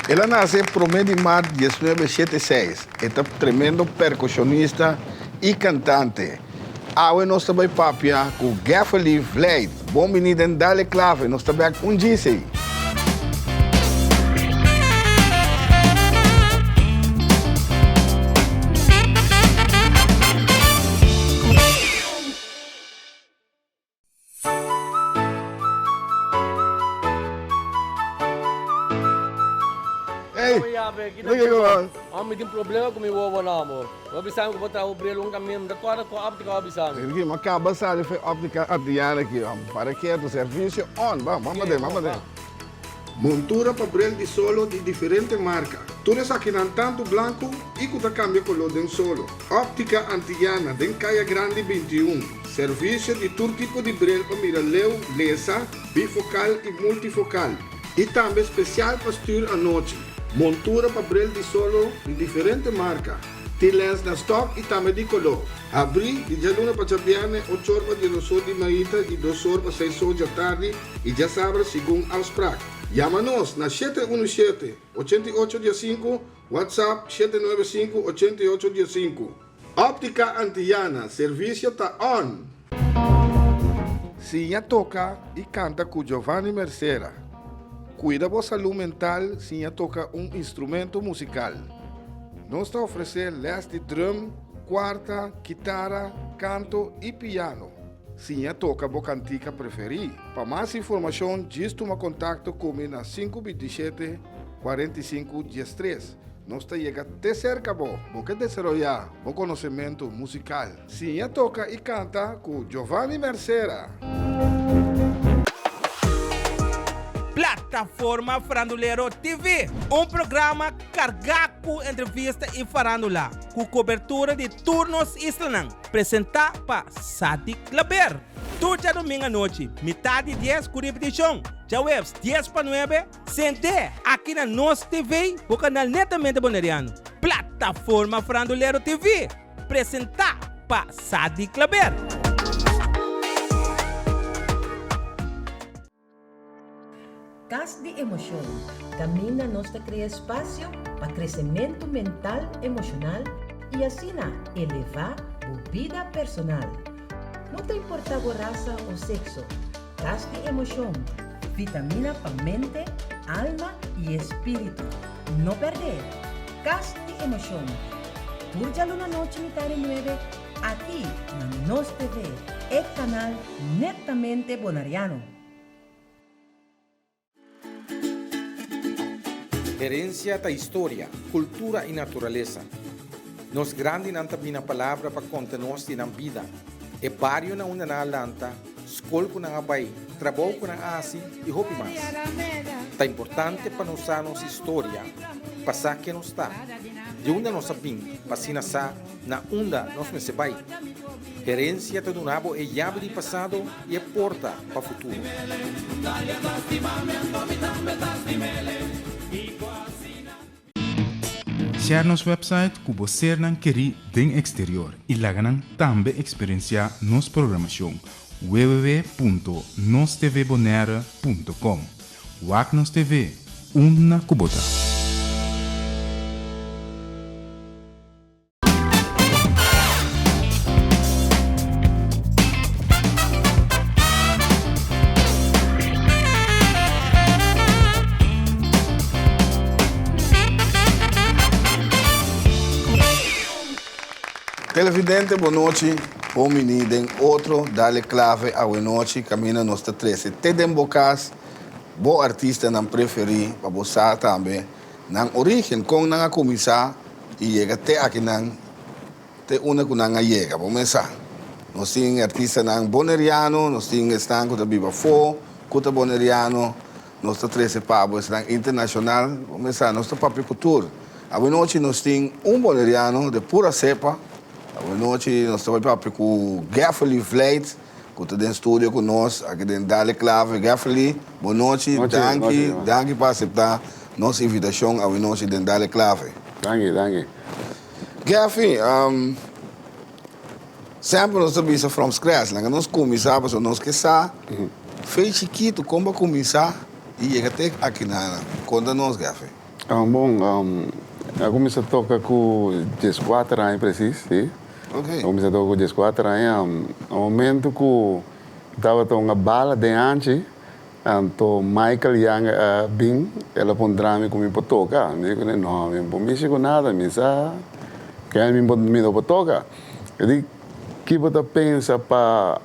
Ela nasce promedio de março 1976. É tremendo percussionista e cantante. Awe nós também papia com Gaffali Vlad. Bom menino em Dale Clave, nós também com GC. Kami tem problema com o meu avô namo. Eu precisava que botar o brilho um caminho da tua óptica abissando. Aqui, mas acaba de fazer óptica ardiana aqui, para que é do serviço on. Vamos ver. Montura para brilho de solo de diferentes marcas. Tudo aqui não tanto branco e que cambia color de solo. Óptica antiana, de Caia Grande 21. Serviço de todo tipo de brilho para miraleu, lesa, bifocal e multifocal. E também especial para estudar à noite. Montura para brilho de solo de diferentes marcas. Tem lens na stock e também de color. Abri e já luna para chapiane, 8 horas de 2 horas de manhã e 2 horas para 6 horas da tarde e já sabe segundo aos prac. Chama-nos na 717-8815, WhatsApp 795-8815. Óptica Antiana, serviço está on. Sinha toca e canta com Giovanni Mercera. Cuida da saúde mental se toca instrumento musical. Nós está oferecendo les de drum, quarta, guitarra, canto e piano. Se toca a cantica preferida. Para mais informação, diz toma contato comigo na 527 45 13. Nós está chegando até cerca, porque desarrollar o conhecimento musical. Se toca e canta com Giovanni Mercera. Plataforma Farandulero TV, programa carregado com entrevista e farandula, com cobertura de turnos islanang, apresentado para Sadik Laber. Todo domingo à noite, metade de 10 com repetição, já webs 10 para 9, sente aqui na nossa TV, o canal Netamente Boneriano. Plataforma Farandulero TV, apresentado para Sadik Laber. Cas de emoção. Camina nos cria espaço para crescimento mental, emocional e assim elevar a vida personal. Não te importa a raça ou sexo. Cas de emoção. Vitamina para mente, alma e espírito. Não perder. Cas de emoção. Turjalo na noite metade 9 aqui na Nos TV, e canal Netamente Bonariano. Herencia da história, cultura e natureza. Nos grande não tem a palavra para contar-nos de na vida. É barrio na una na lanta, escola com na abai, trabalho com na asi e hopi mais. É importante para nós a nossa história, passar que nos está. De onde nós sabemos, para sa na onda nós me sebai. Herencia do nabo é chave de passado e é porta para o futuro. Share nosso website que você não quer den exterior e lá também experienciar nossa programação www.nostvbonera.com. Wagnos TV, uma kubota. Televidente, boa noite. Bom menino, em outro, dale clave a boa noite, caminha nossa 13. Tem bocas, bom artista não preferi, para você também. Na origem, com não começar, e chega até aqui não, te uma que não chega, vamos começar. Nós temos artista não boneriano, nós temos estanco da Biba Fo, Kuta boneriano, nós temos 13 pavos, internacional, vamos começar, nossa papicultura. A boa noite, nós temos boneriano de pura cepa. Boa noite, nós estamos aqui com o Gaffali Vlad, que está no estúdio conosco, aqui dentro da Clave. Gaffali, boa noite, danke por aceitar nossa invitação à noite dentro da Clave. Danke. Gaffali, sempre nós estamos from scratch, nós começamos, nós que sa, fez chiquito, como começar e chega até aqui na conta nós, Gaffali. Eu comecei a tocar com 14 anos, preciso, sim. Ok. Eu comecei a tocar com 14 anos. No momento que estava com uma bala de antes, então Michael Young Bing, ela pondrá-me comigo para tocar. Eu disse, não, eu não mexo com nada, eu quero me para tocar. Eu disse, que você pensa para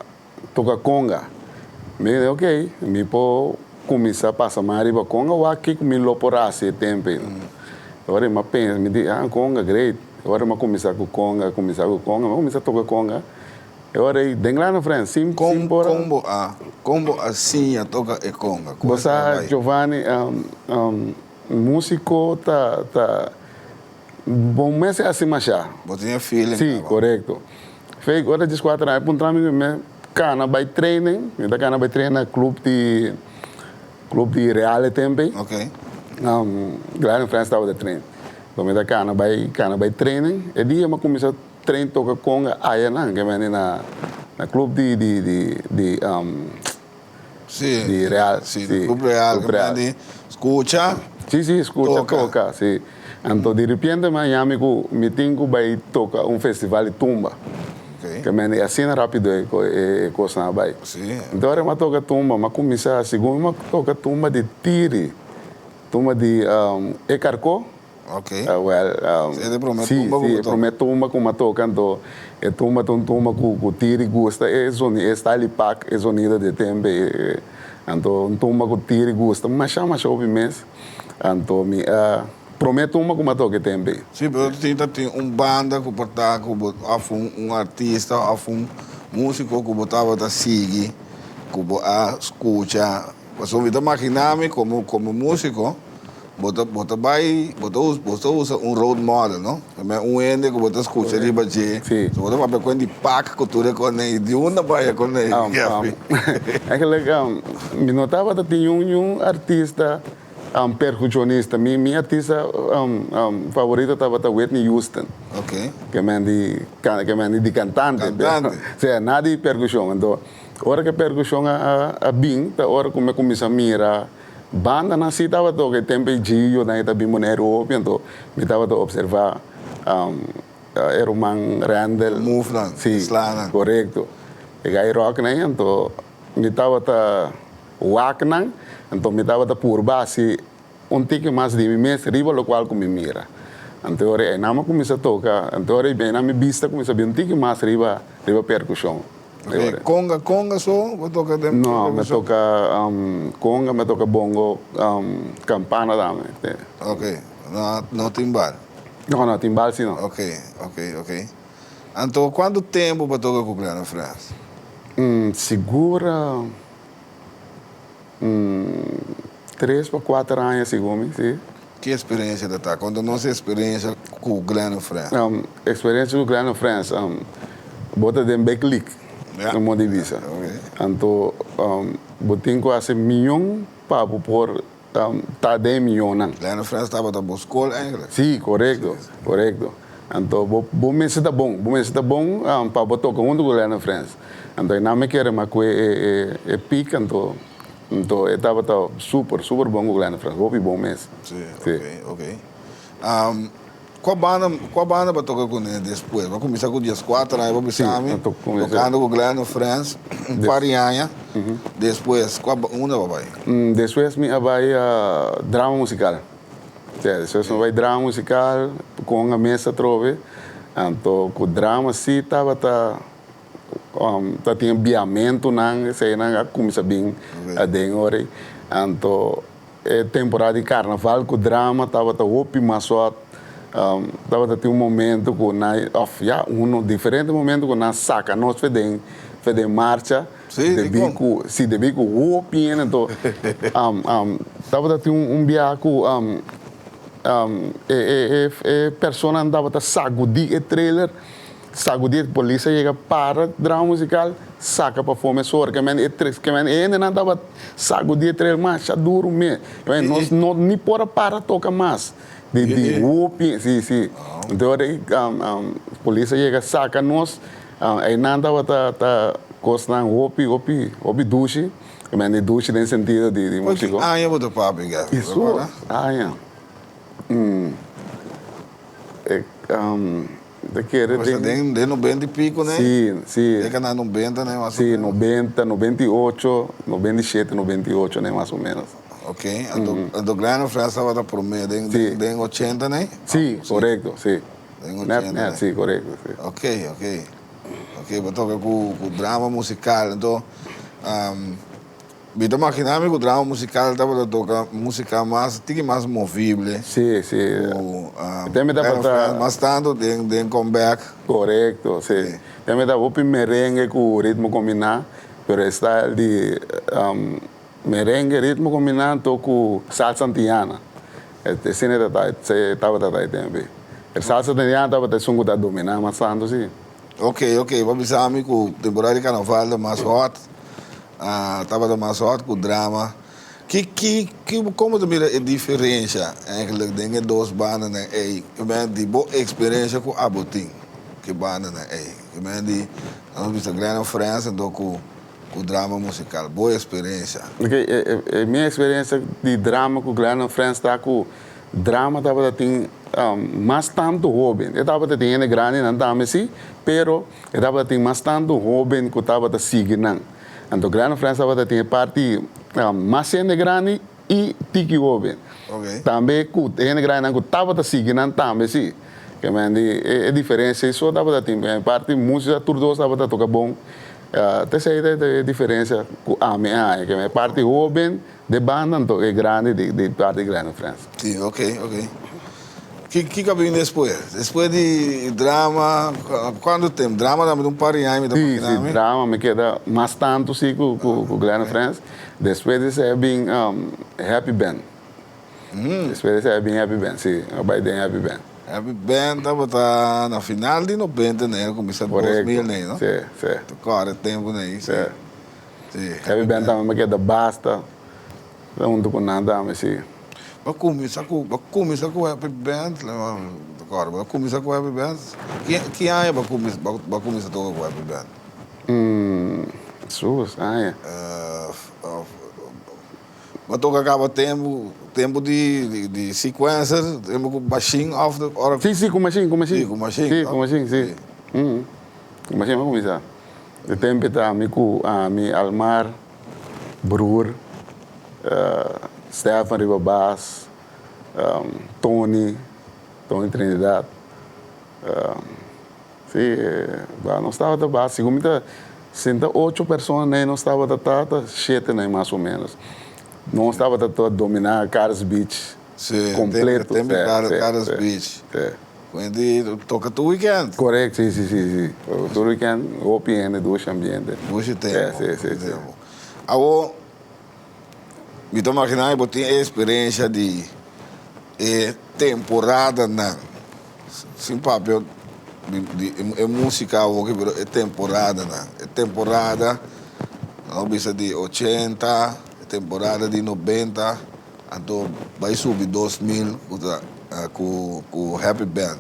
tocar conga? Eu disse, ok, eu vou começar a passar mais para conga, ou aqui comigo lá por esse tempo. Agora eu penso, me diz, conga, great. Agora eu começar a tocar conga. Agora eu tenho lá na frente, sim, Combo assim a toca e conga. Você, Giovanni, músico, bom, mas é assim, mas já. Você tinha feeling. Sim, correto. Fez agora 14 anos, para entrar cana by training, eu cana by training no clube de Real também. Ok. Lá na França estava de treino. Então eu cana by training, e dia eu comecei a treinar tocar conga aí não, que é na clube de Real. Sim, clube Real. Escucha. Sim, escucha, toca, sim. Então de repente me tenho que tocar festival de tumba. Que é assim rápido é coisa na bai. Então eu toca tumba, mas comecei a segunda, eu toca tumba de tiri, tumba de ecarco. Ok. Ele promete tumba como toca, então é tumba com tiri gosta, é style pack, é sonido de tempo, então tumba com tiri gosta, mas chama o mês, então me prometo uma como toque também. Sim, mas tem banda que porta artista, músico que botava da seguir, que escuta. Mas eu imaginar-me como músico, você usa role model, não? Ende que você escuta ali para você. Você vai para quando pack cultura com ele, de onde vai com ele? É que legal. Me notava que tinha artista percussionista. Minha artista favorita estava Whitney Houston. Ok. Que é de cantante. Nada de percussão. Então, a hora que percussão bem, a hora que eu comecei a mirar, banda nasci estava todo o tempo de eu estava bem na Europa, então me estava a observar Herman Randall. Movement. Sim, correto. E aí rock, né? Então me estava a Wagner. Então, me estava por base tique mais de mês, riba lo qual me mira. Então, eu não comecei a tocar. Então, eu bem na minha vista, comecei a ver tique mais riba percussão. Conga só? Não, me toca conga, me toca bongo, campana também. Ok, não timbal? Não, timbal sim não. Ok. Então, quanto tempo para tocar com o na França? Segura 3 para 4 anos, segundo sim. Que experiência da tá? Quando nossa experiência com o Glen France? Experiência com o Glen France, bota de backlick, no modo de vista. Então, botem quase 1 milhão para por tá 10 milhões. Glen France estava da Boscol, ainda? Sim, correto. Então, bom mês está bom para botar com o Glen France. Então, não me quero mais que pica, então estava super bom com o Glen France, bom mês. Sim, ok. Qual banda para tocar com ele depois? Vai começar com dias 4 anos, vou pensar tocando com o Glen France, Parianha. Depois, onde vai? Depois me vai drama musical. Depois me vai drama musical com a mesa trove. Então, com o drama sim estava tinha ambiamento não sei não começa bem a denhore. Então, temporada de carnaval com o drama estava opi mas só estava tinha momento com diferente momento com na saca nós fedem marcha de bico o opi então estava tinha biaco persona andava sagudi trailer sagudi polícia chega para drama musical saca para fome sor que ainda não estava sagudi trailer mas duro me nós não nem para tocar mais de whooping sim então polícia chega saca nós aí não estava costa whooping duche duche no sentido de música eu vou topar isso De querer Você tem de 90 e pico, né? Sim. Tem que andar 90, né? Mais ou Sim, menos. 90, 98, 97, 98, né, mais ou menos. Ok. A grande França estava por meio, tem 80, né? Sim, correto, sim. Tem 80, né? Sim, correto, sim. Ok, mas toca com o drama musical, então... Me estou imaginando que o drama musical estava a tocar música mais movível. Sim. Também dá para... Mas tanto tem comeback. Correto, sim. Também dá para merengue com ritmo combinado, pero está de merengue, ritmo combinado com salsa antiana. Esse não estava também. A salsa antiana estava a sungo da dominar, mas tanto sim. Ok, vamos dizer que a temporada de carnaval é mais hot. Estava mais hot com o drama. Como tu mira a diferença entre as duas bandas, né? De boa experiência com a Botim, que banda, né? Nós vimos a grande França, então com o drama musical, boa experiência. A minha experiência de drama com o grande França está com o drama estava tem mais tanto jovem. Eu estava tendo grande não também sim, pero eu estava tendo mais tanto jovem que estava seguindo. Então, grande França estava tendo parte mais grande e tiki jovem. Também com gente grande que estava seguindo também sim. Que a diferença isso estava tendo parte música tudo estava tocando bom. Terceira a diferença com a minha que parte jovem de banda então é grande de parte grande França. Sim, ok. Que vem depois? Depois de drama, quanto tempo? Drama dá um par de anos. Sim, drama me queda mais tanto sim com o Glenn France. Depois disso é bem Happy Band. Depois disso é bem Happy Band, sim. Vai ter Happy Band. Happy Band estava na final de 90, né? Começou em 2000, né? Não? Sim. Agora tempo, né? Sim. Happy Band também me queda basta. Não estou com nada, mas sim. Mas começar com o Happy Band, agora, mas começar com o Happy Band, que ano vai começar a tocar com o Happy Band? Suas, Mas toca acaba tempo de sequência, tempo com baixinho, off the hora. Sim, com machine. Sim, com machine. Sim, com machine, sim. Com machine vai começar. De tempo está com a minha Almar, Brur, Stefan Ribabas, Tony Trinidad. Sim, não estava da base. Segundo 8 pessoas, né? Não estava da tata, 7, né? Mais ou menos. Não estava da dominar Caras Beach. Sim, completo. Tem Caras Beach. Quindi toca todo weekend. Correto, sim. Todo weekend, OPN, dois ambientes. Dois tempos. Sim. Agora, me estou imaginando que tem experiência de temporada, não. Sem papel de música, é temporada, não. É temporada, não precisa de 80, é temporada de 90, então vai subir 2000 com o Happy Band.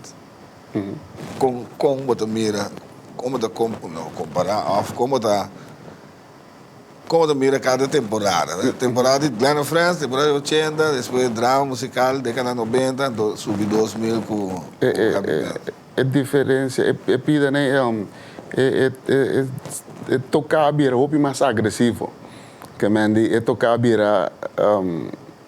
Como você mira, como você comparar, como você mira cada temporada. Temporada de Glenn France, temporada de 80, depois drama musical, década 90, então subir 2000 com o Happy Band. A diferença é pida, né? É tocar a bira, o mais agressivo. Que é tocar a bira,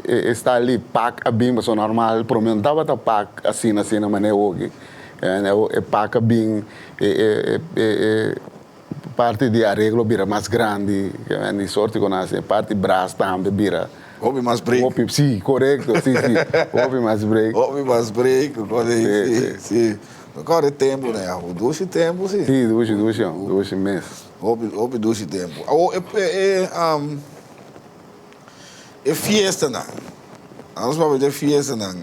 está ali, pack a bimba, só normal, para mim não estava a pack assim, na maneira hoje. É pack a bim, parte de arreglo bira mais grande, que é sorte com a parte braço também bira. Houve mais break. Sim, correto, sim. Houve mais break. Sim. Agora é tempo, né? Dois tempos, sim. Sim, dois meses. Houve dois tempos. É fiesta, não. Nós vamos ter fiesta, não.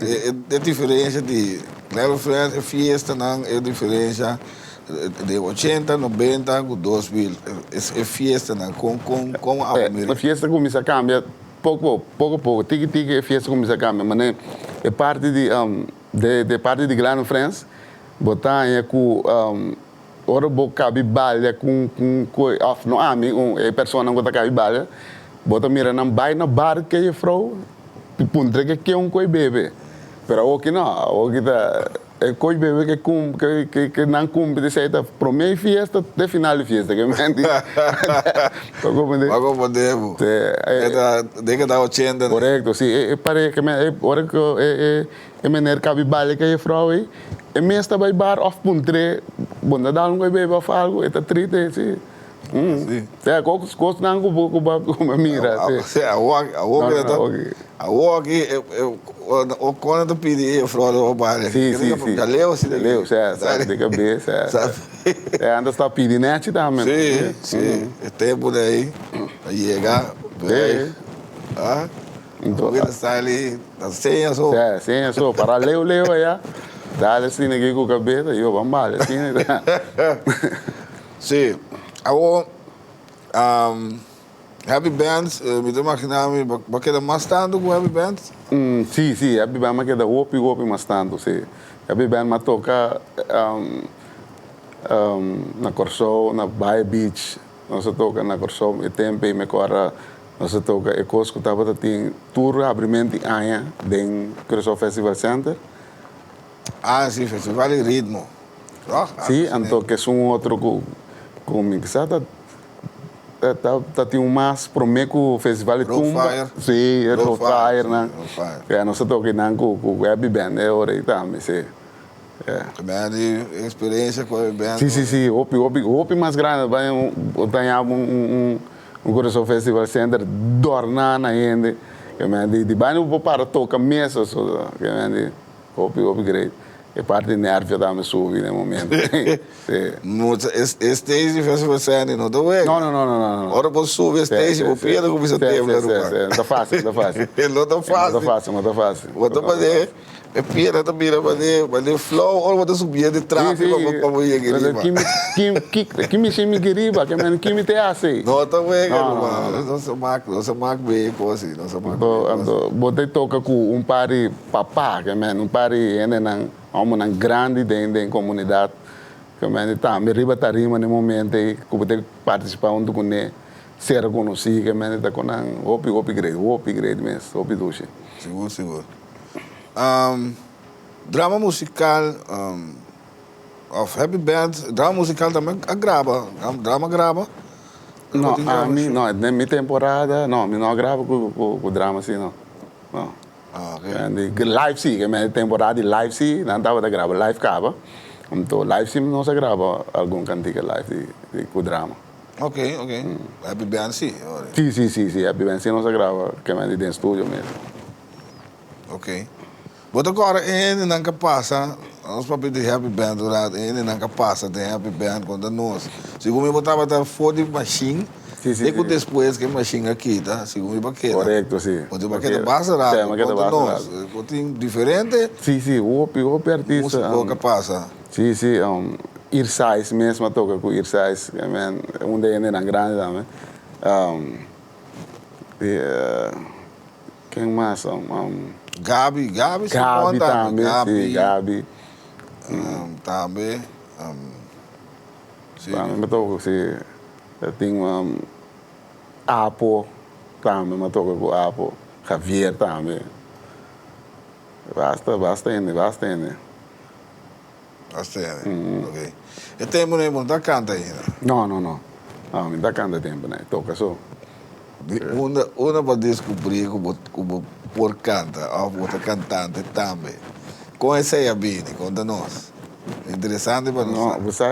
É diferença de... Claro, é fiesta, não. É diferença de 80, 90, 2000. É fiesta, não. Com a a fiesta começa a cambiar pouco. Tique, a fiesta começa a cambiar. Mas é parte de parte de Glenn France. Botar com ora boca bibalha com off no ami é pessoa não botar bibalha bota mira não vai na bar que é frau puntre que um coi bebe pero aqui não, aqui tá é coi bebê que não cumpre de certa pro meio fiesta de final de fiesta que mente. Pago podemos. De que dá 80. Correto, sim, parece que hora que é menor cabe bale que é frau aí. É mesmo vai bar off puntre, bom dá um bebê para algo, é triste, sim. Sim. É, qualquer não como mira. A walk o quando tu pedi eu falo vale. Sim. Galeu, se Leu, sabe, de cabeça. Sabe? É, anda está pedindo net também. Sim. É tempo daí para chegar. Ah. Então, ele está ali, tá senha só. Senha só, para leu aí. Dá assim aqui com a cabeça, eu vamos mal, assim. Sim. Agora, Happy Bands, me estou imaginando, vai quedar mais tanto com Happy Bands? Sim, Happy Band vai quedar opi mais tanto, sim. Happy Band vai tocar na Corsou, na Bay Beach, nós toca na Corsou, e tempo e me corra, nós toca e coisa que estava tendo tour abrimento em Anha, dentro do Corsou Festival Center. Ah, sim, Festival de Ritmo. Sim, então que é outro comigo, sabe? Tá tem mais promeco festival de tumba. Sim, é Road Fire, né? É, nós toca não com Happy Band, é hora aí também, sim. Também experiência com a Happy Band. Sim, o mais grande, vai ganhar um Coração Festival Center, dornando ainda, que me de banho vou para tocar mesa, que me o great. É parte de nervio da me subir no momento. Stage Festival Center, não estou vendo? Não. Ora posso subir stage, o Pedro começa a ter. Não está fácil. Não está fácil. Não está fácil. Vou fazer, é Pedro também fazer flow, ou vou subir de tráfego para o Guiriba. Que me chama Guiriba, que me te assim. Não está vendo, não sou maco bem, assim, não sou maco. Botei toca com um par de papá, que um par de uma grande dentro da comunidade, que me riba tarima no momento e que pode participar onde com ele ser conhecido, que me está com opi grade mesmo, opi duche. Seguro. Drama musical, of Happy Band, drama musical também grava, drama grava. Não, a mim não, na minha temporada, não gravo com drama assim, não. Okay. Live sim, que minha temporada de live sim, não estava a gravar, live acaba. Então, live sim não se grava algum cantiga live com drama. Ok. Happy Band sim? Sim, Happy Band sim não se grava, que é dentro do estúdio mesmo. Ok. Mas agora, ainda não passa, nós papéis de Happy Band, ainda não passa, tem Happy Band contra nós. Segundo eu botava até fora de machine, e depois que a machine aqui, tá? Segundo eu baqueta. Correto, sim. Quando eu baqueta basta lá, contra nós. Tem diferente. Sim, o artista. Música que passa. Sim, Irsais mesmo toca com Irsais, onde ainda não grande também. Quem mais? Gabi também, sim, Gabi. Também. Sim. Eu toco, sim. Eu tenho Apo também, eu toco com Apo. Javier também. Basta ainda. Ok. E tempo não está canta ainda? Não. Não está canta tempo, né? Toca só. Uma para descobrir como por canta, ou por cantante também. Com essa aí a Bini, conta nós. Interessante para nós. Não, você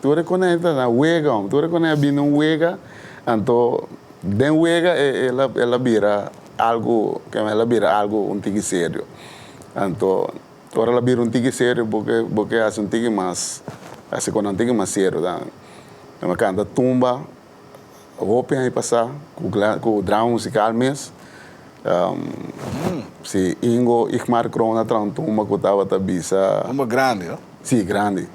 tu reconhece na Wega, tu reconhece bem um Wega, então dentro Wega ela vira algo um tique sério. Então agora ela vira um tique sério porque é um tique mais, assim quando um tique mais sério, tá? Ela canta tumba, roupa aí passar com o drama musical mesmo. Se Ingo Ikmar Krona tumba que estava tabisa. Uma grande, não? Sim, grande.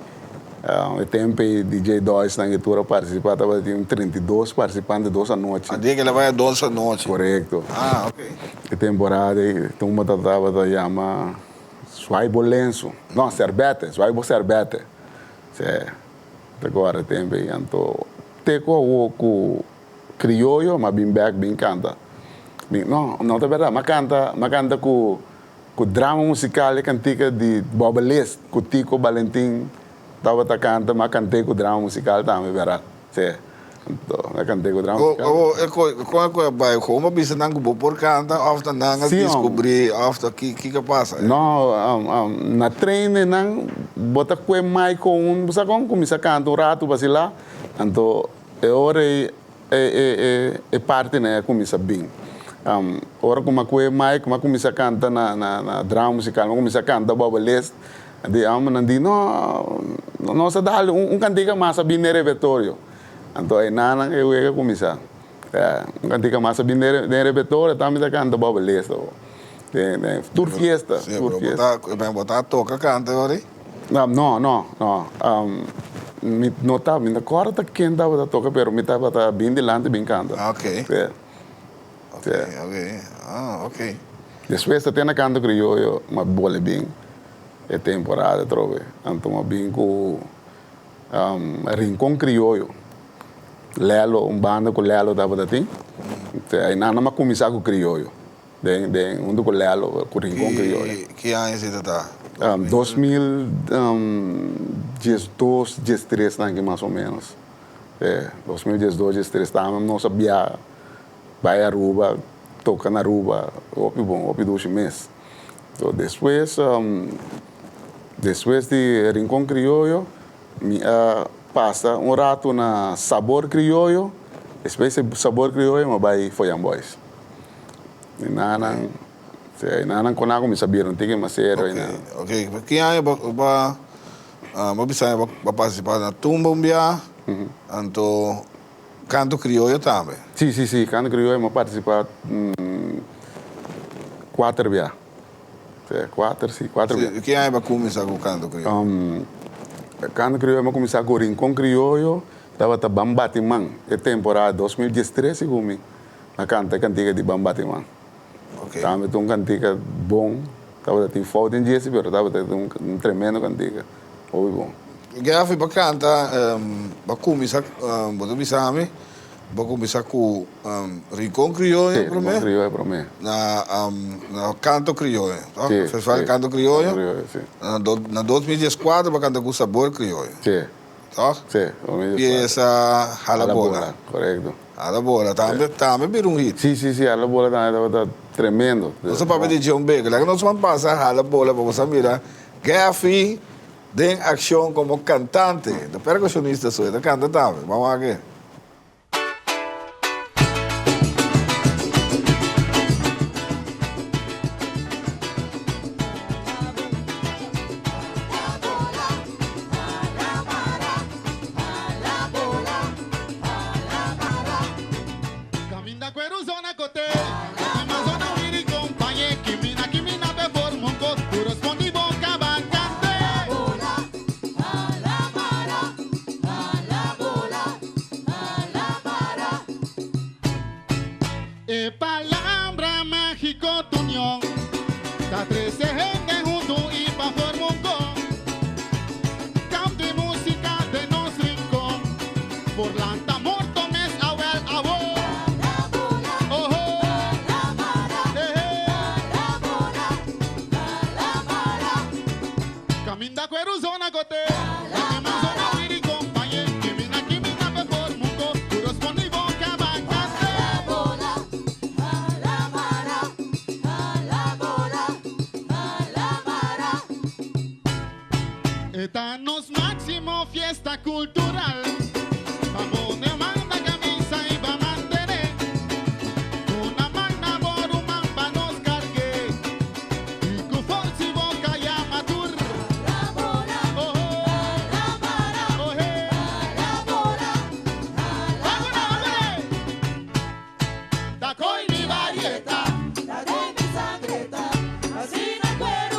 O tempo DJ 2 na guitarra participava, tinha 32 participantes 2 à noite. A dia que ela vai a 2 à noite. Correto. Ok. A temporada, tumba estava chama Swaibo Lenço. Não, Swaibo Serbete. Agora tempo então teco o criollo, mas bem back bem canta. No, não é verdade. Mas canta com drama musical e cantica de Boba Les, com Tico Valentim. Estava canta, mas cantei com drama musical também, verdade? Sim. Então, eu cantei com drama musical. Como bisa nang bo por canta, after nang descobrir, after que passa? No, na treine nang bota com mais com busa com começa a cantar rato para lá. Então, hora é parte né começa bem. Ora como com mais como começa a cantar na drama musical, começa a cantar Boba Les. De nandi no sa dal cantica massa bem no repertório. Então aí nana eu ia começar. Cantica massa bem no repertório, também tá canta Boba Les. Tour fiesta. Tour fiesta. Botar toca canta agora? Não. Não tá, me acorda quem tava toca, pero me tava bem delante bem canta. Ok. Ok. Depois tem na canto crioulo, uma bola bem. É temporada, trove. Então, bem com Rincón Criollo. Lelo, banda com Lelo estava daqui. Aí não começar com Criollo. Onde com Lelo, com Rincón Criollo. Que ano você está? 2012, 2013, aqui mais ou menos. 2012, 2013, não sabia. Vai a Aruba, toca na Aruba, opi 2 meses. Então, depois de Rincón Criollo, passa rato na Sabor Criollo, depois de Sabor Criollo, vai Foyan Boys. E nada, quando eu comecei a ver, não tinha mais sério. Ok. Que ano vai participar na Tumba Umbia, então canto criollo também? Sim, canto criollo, eu participar 4 vezes. 4 vezes. Que ano vai começar com o canto criollo? Canto criollo, eu comecei com Rincón Criollo, estava a Bambatimang, é temporada 2013 comigo, na cantiga de Bambatimang. Também tem cantiga bom, estava a falta em Jesse, mas estava um tremendo cantiga, muito bom. Eu fui para cantar, para começar, vou começar com Rincón Criollo, Rincón Criollo, para mim. Na canto criollo, tá? Sim, Você fala canto criollo? Sim. Na 2014 vai cantar com Sabor Criollo. Sim. Tá? Sim. E essa Halabola. Correto. Halabola, também vira um hit. Sim, Halabola também estava tremendo. Você pode pedir John Baker, lá que nós vamos passar Halabola para você mirar. Gaffy tem ação como cantante, da percussionista sua, da canta também. Vamos aqui. Etanos máximo fiesta cultural. Vamos de manda camisa y va a mantener. Una magna boruma pa nos cargue. Y cuforci boca y amatur. La bola, la para, la bola, da coi mi varietà, da de mi sangreta. Así no cuero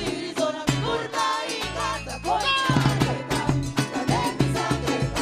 y zona mi curva y canta coi mi varietà, da de mi sangreta.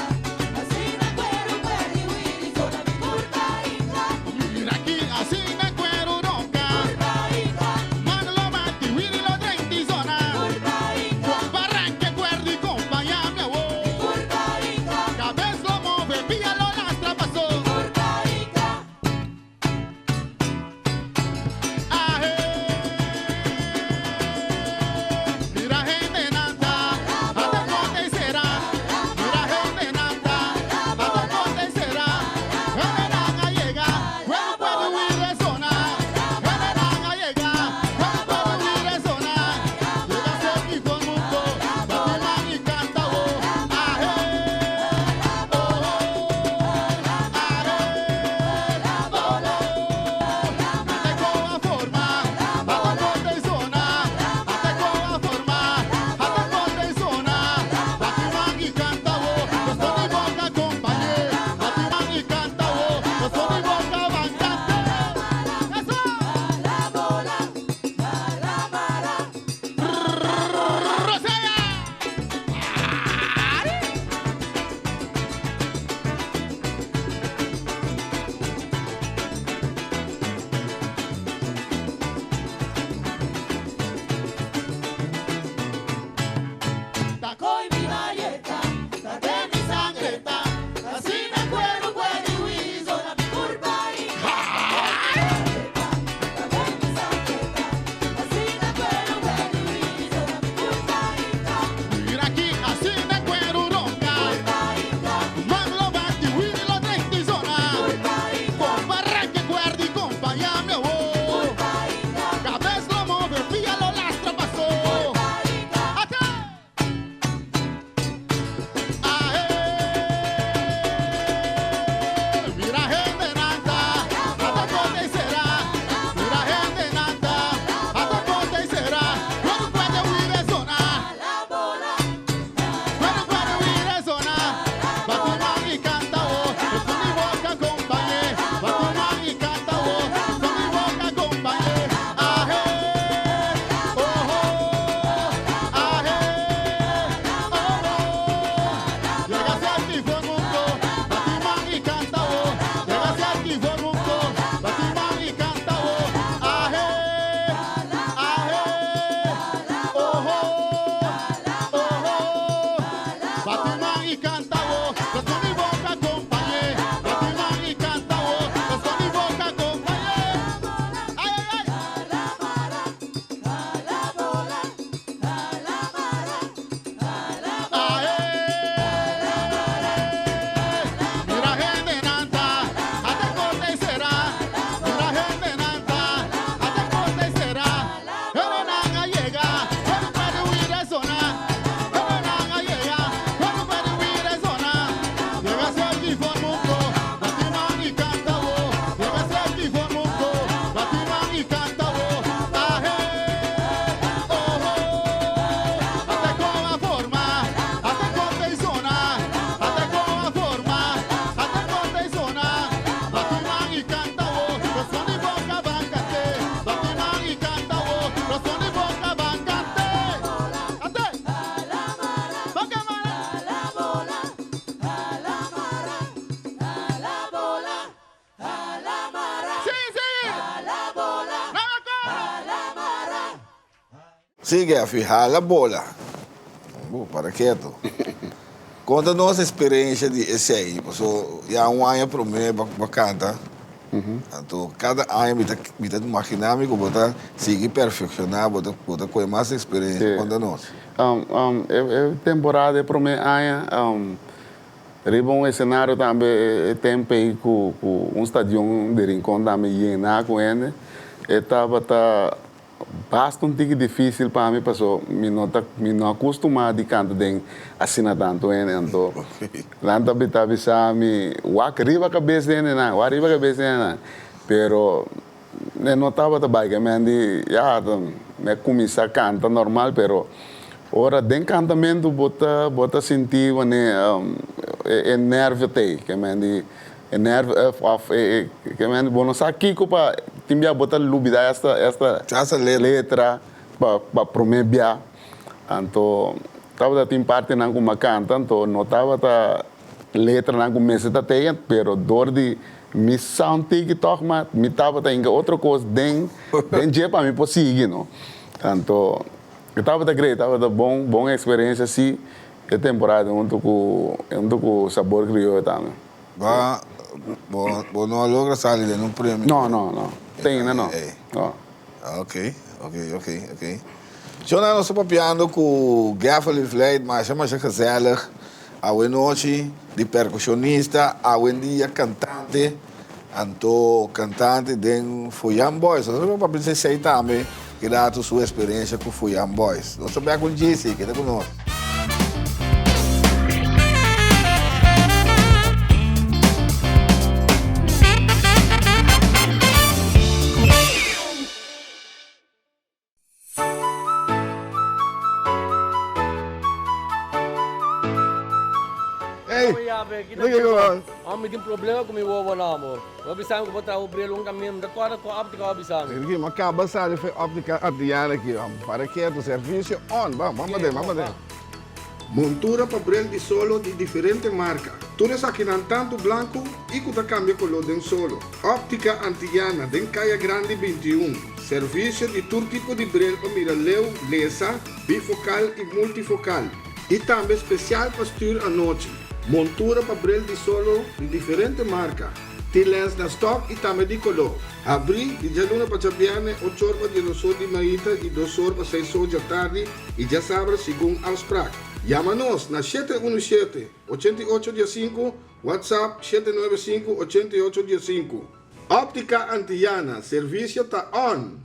Sigue a fijar a bola. Para quieto. Conta nossa experiência de esse aí. So, já ano para mim para cantar. Então, cada ano me dá imaginar que vou seguir perfeccionar, vou ter mais experiência conta nós. Temporada para mim riba cenário também tempo aí com estádio de Rincón também llenar com ele. Estava bastante difícil para mim, porque me não acostumado a cantar assim tanto ele. Então, lá também estava sabe, arriba a cabeça dele não, arriba a cabeça dele não. Pero não estava também, que me começar a cantar normal, pero ora den cantamento bota sentir o nervo te, que me nervo que me bono aqui para timbia bota lubida esta letra para promebia então tava da parte não como canta então não tava da letra não como se tá tem pero dor de me senti que toca mas me tava tem outra coisa den je para mim conseguir não então estava da great estava da bom experiência assim a temporada junto com sabor crioulo também não logra sair de um prêmio. Não. Tem, não. Ok. Eu não estou papiando com Gaffel Flight, mas chama gezellig. A noite de percussionista, a dia cantante, cantante de Fuyam Boys. Eu não papiando se também, que dá a sua experiência com Fuyam Boys. Nós estamos com o Jesse, que está conosco. Me tem problema com o meu namo. Eu pensava que vou botar o brilho um caminho da tua óptica, eu pensava. Aqui, mas acaba de sair óptica ardiana aqui, para que o serviço on, vamos ver. Montura para brilho de solo de diferentes marcas. Todas aqui não tanto branco e que cambia color de solo. Óptica antiana, de Caia Grande 21. Serviço de todo tipo de brilho para miraleu, lesa, bifocal e multifocal. E também especial para estudar à noite. Montura para brilho de solo de diferentes marcas. Tem lens na stock e também de color. Abri e já luna para chapiane 8 horas de 2 horas de manhã e 2 horas para 6 horas da tarde e já sabe segundo aos prac. Llama-nos na 717-8815, WhatsApp 795-8815. Óptica Antiana, serviço está on.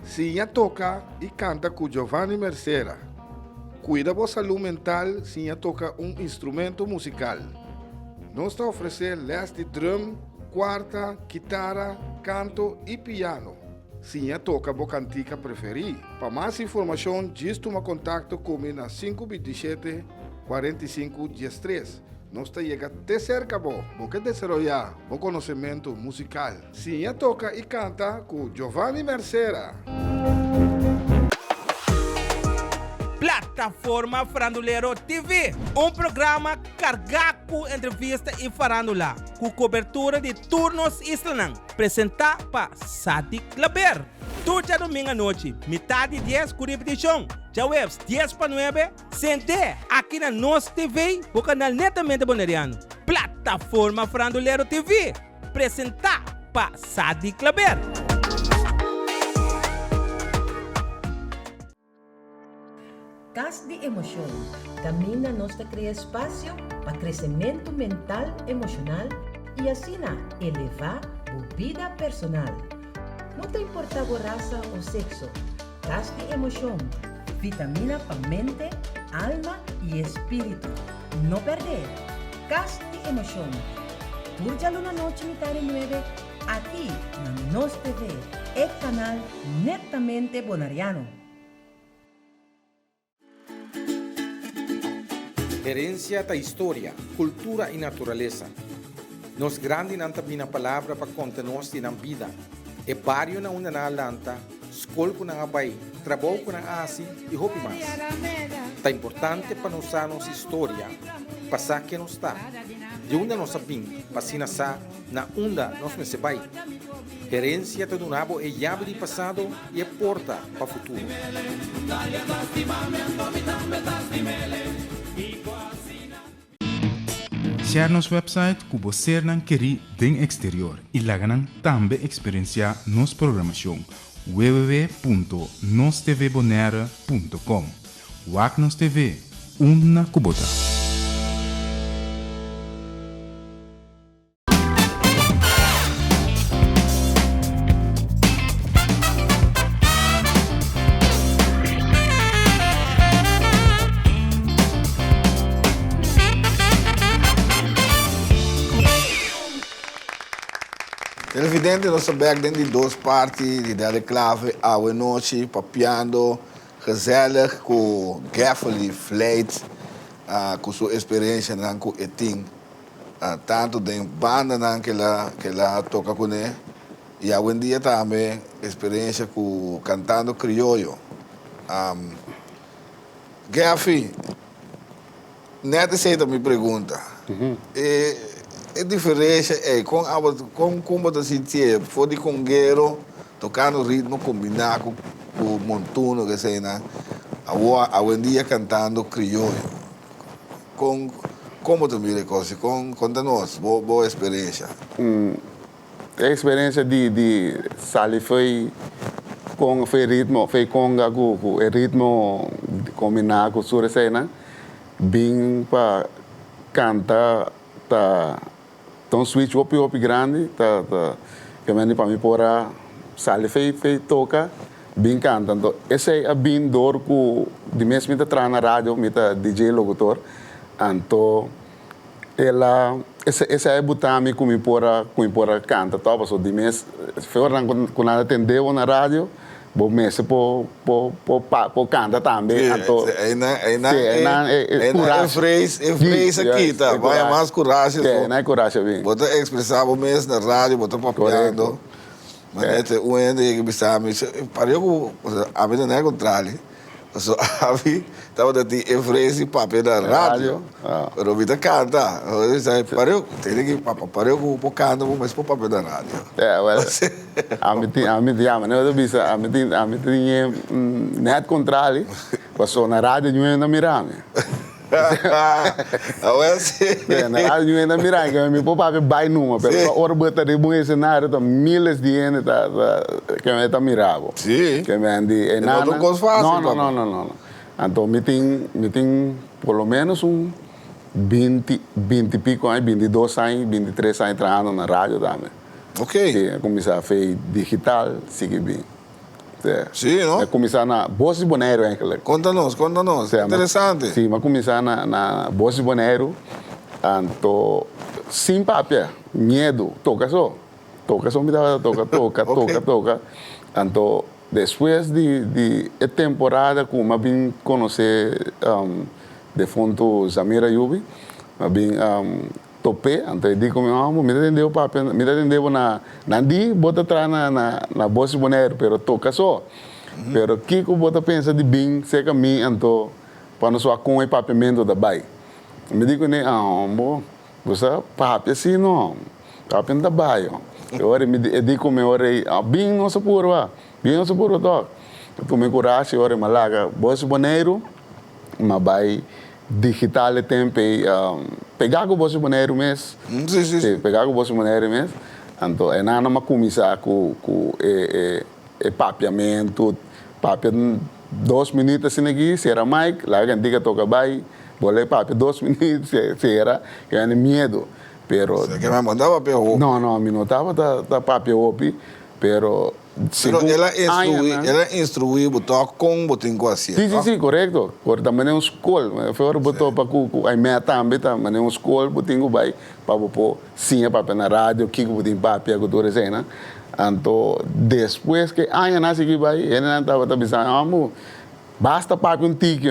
Sinha toca e canta com Giovanni Mercera. Cuida da saúde mental, Sinha toca instrumento musical. Nós está oferecendo les de drum, quarta, guitarra, canto e piano. Sinha toca a cantica preferida. Para mais informação, diz toma contato comigo na 527-4513. Nós está chegando até cerca, porque desarrollar o conhecimento musical. Sinha toca e canta com Giovanni Mercera. Plataforma Farandulero TV, programa cargado com entrevista e farandula, com cobertura de turnos islanang, apresentado para Sadik Laber. Todo domingo à noite, metade de 10 com repetição, já webs 10 para 9, sente aqui na nossa TV, o canal netamente bonariano. Plataforma Farandulero TV, apresentado para Sadik Laber. Cas de Emoção camina nossa cria espaço para crescimento mental, emocional e assim elevar a vida personal. Não te importa a raça ou sexo, Cas de Emoção, vitamina para mente, alma e espírito. Não perder, Cas de Emoção. Turjalo na noite mitad de 9, aqui na Nos TV, o canal netamente bonariano. Herencia da história, cultura e natureza. Nos grande não tem a palavra para contar-nos de vida. E barrio na una na lanta, escola com na bai, trabalho com na asi e hopi mais. Tá importante para nós a nossa história passar que não está. De onde nós sabim, passina sa na onda nós me se vai. Herência do nabo é chave de passado e é porta para o futuro. Share nos website kubo ser nan keri den exterior e laganan tambe experiencia nos programação www.nostvbonaire.com. Wak nos TV, una kubota. É evidente, nós sabemos dentro de duas partes, de dar clave, à noite, papiando, gezellig, com gaffeli, flight, com sua experiência com etim, tanto de banda que ela toca com ele, e hoje em dia também experiência com cantando criollo. Gaffy, neta aceita minha pergunta. É diferente, como você sentia, foi de congueiro, tocando ritmo, combinar com o montuno, que sei, né? Hoje em dia cantando criollo. Como tu mira coisa? Conta-nos, boa experiência. A experiência de Sally foi ritmo, foi conga com o ritmo combinar com o sur, sei, né? Bem para cantar, então switch op grande, que me para mim pora Sally foi toca bem cantando. Esse é bem dor com de mesmo me tra na rádio, me DJ locutor, então ela esse é botami com me pora canta, tá? Passou de mês, foi quando ela atendeu na rádio. Bom mês por canta também. É frase aqui, tá? Vai mais coragem. Não é coragem, bem. Bota expressar o mês na rádio, bota papiando. Mas é o ende que bisa me pareu a vida não é contrário. So avi estava de ti frase papel da rádio. Pero vida canta. Pareu, tem que pareu com canta, mas por papel da rádio. A mim não é bisa, a mim net contrário. Passou na rádio não mirame. Na rádio ainda mirar, que me pôr papel vai numa, pero hora bota de bom cenário, tá milhares de gente que me tá mirado. Sim. Que me andi, não é coisa fácil. Não. Então me tem pelo menos 20 e pico anos, 22 anos, 23 anos trabalhando na rádio também. Ok. Começar a fazer digital, sigue bem. Sim, não? Começar na Bosse Bonaire, hein? Conta-nos. Interessante. Sim, mas começar na Bosse Bonaire, então, sem papel, medo, toca só, me dava toca. Então, depois de temporada, como eu vim conhecer defunto Zamira Yubi, eu vim topé, então eu digo, me atendeu papel, me atendeu na Nandi, bota atrás na Bosse Bonaire, pero toca só. Pero Kiko bota pensa de bem, sei que a mim, então, para nós com o papamento da bai. Me digo, né, você papel assim, não, papel da bai. Eu digo, bem nosso puro, toque. Eu tomei coragem, eu malaga, Bosse Bonaire, mas bai digital tempo pegar o Bosse Bonaire mesmo. Sim. Pegar o Bosse Bonaire mesmo. Então, é nada mais começar com papiamento, 2 minutos assim aqui, se era mic, lá que diga toca vai, bolei papi 2 minutos, se era, que era medo. Pero você que me mandava papel? Não, me não estava da papel opi, pero ela instruiu o toque com o botinho assim. Sim, correto. Porque também é escola. Foi botou para o aí minha também é escola, botinho vai para pôr sim para na rádio, que botinho papi a cultura cena. Então depois que aí nasce que vai, ele não estava pensando, basta papi tique,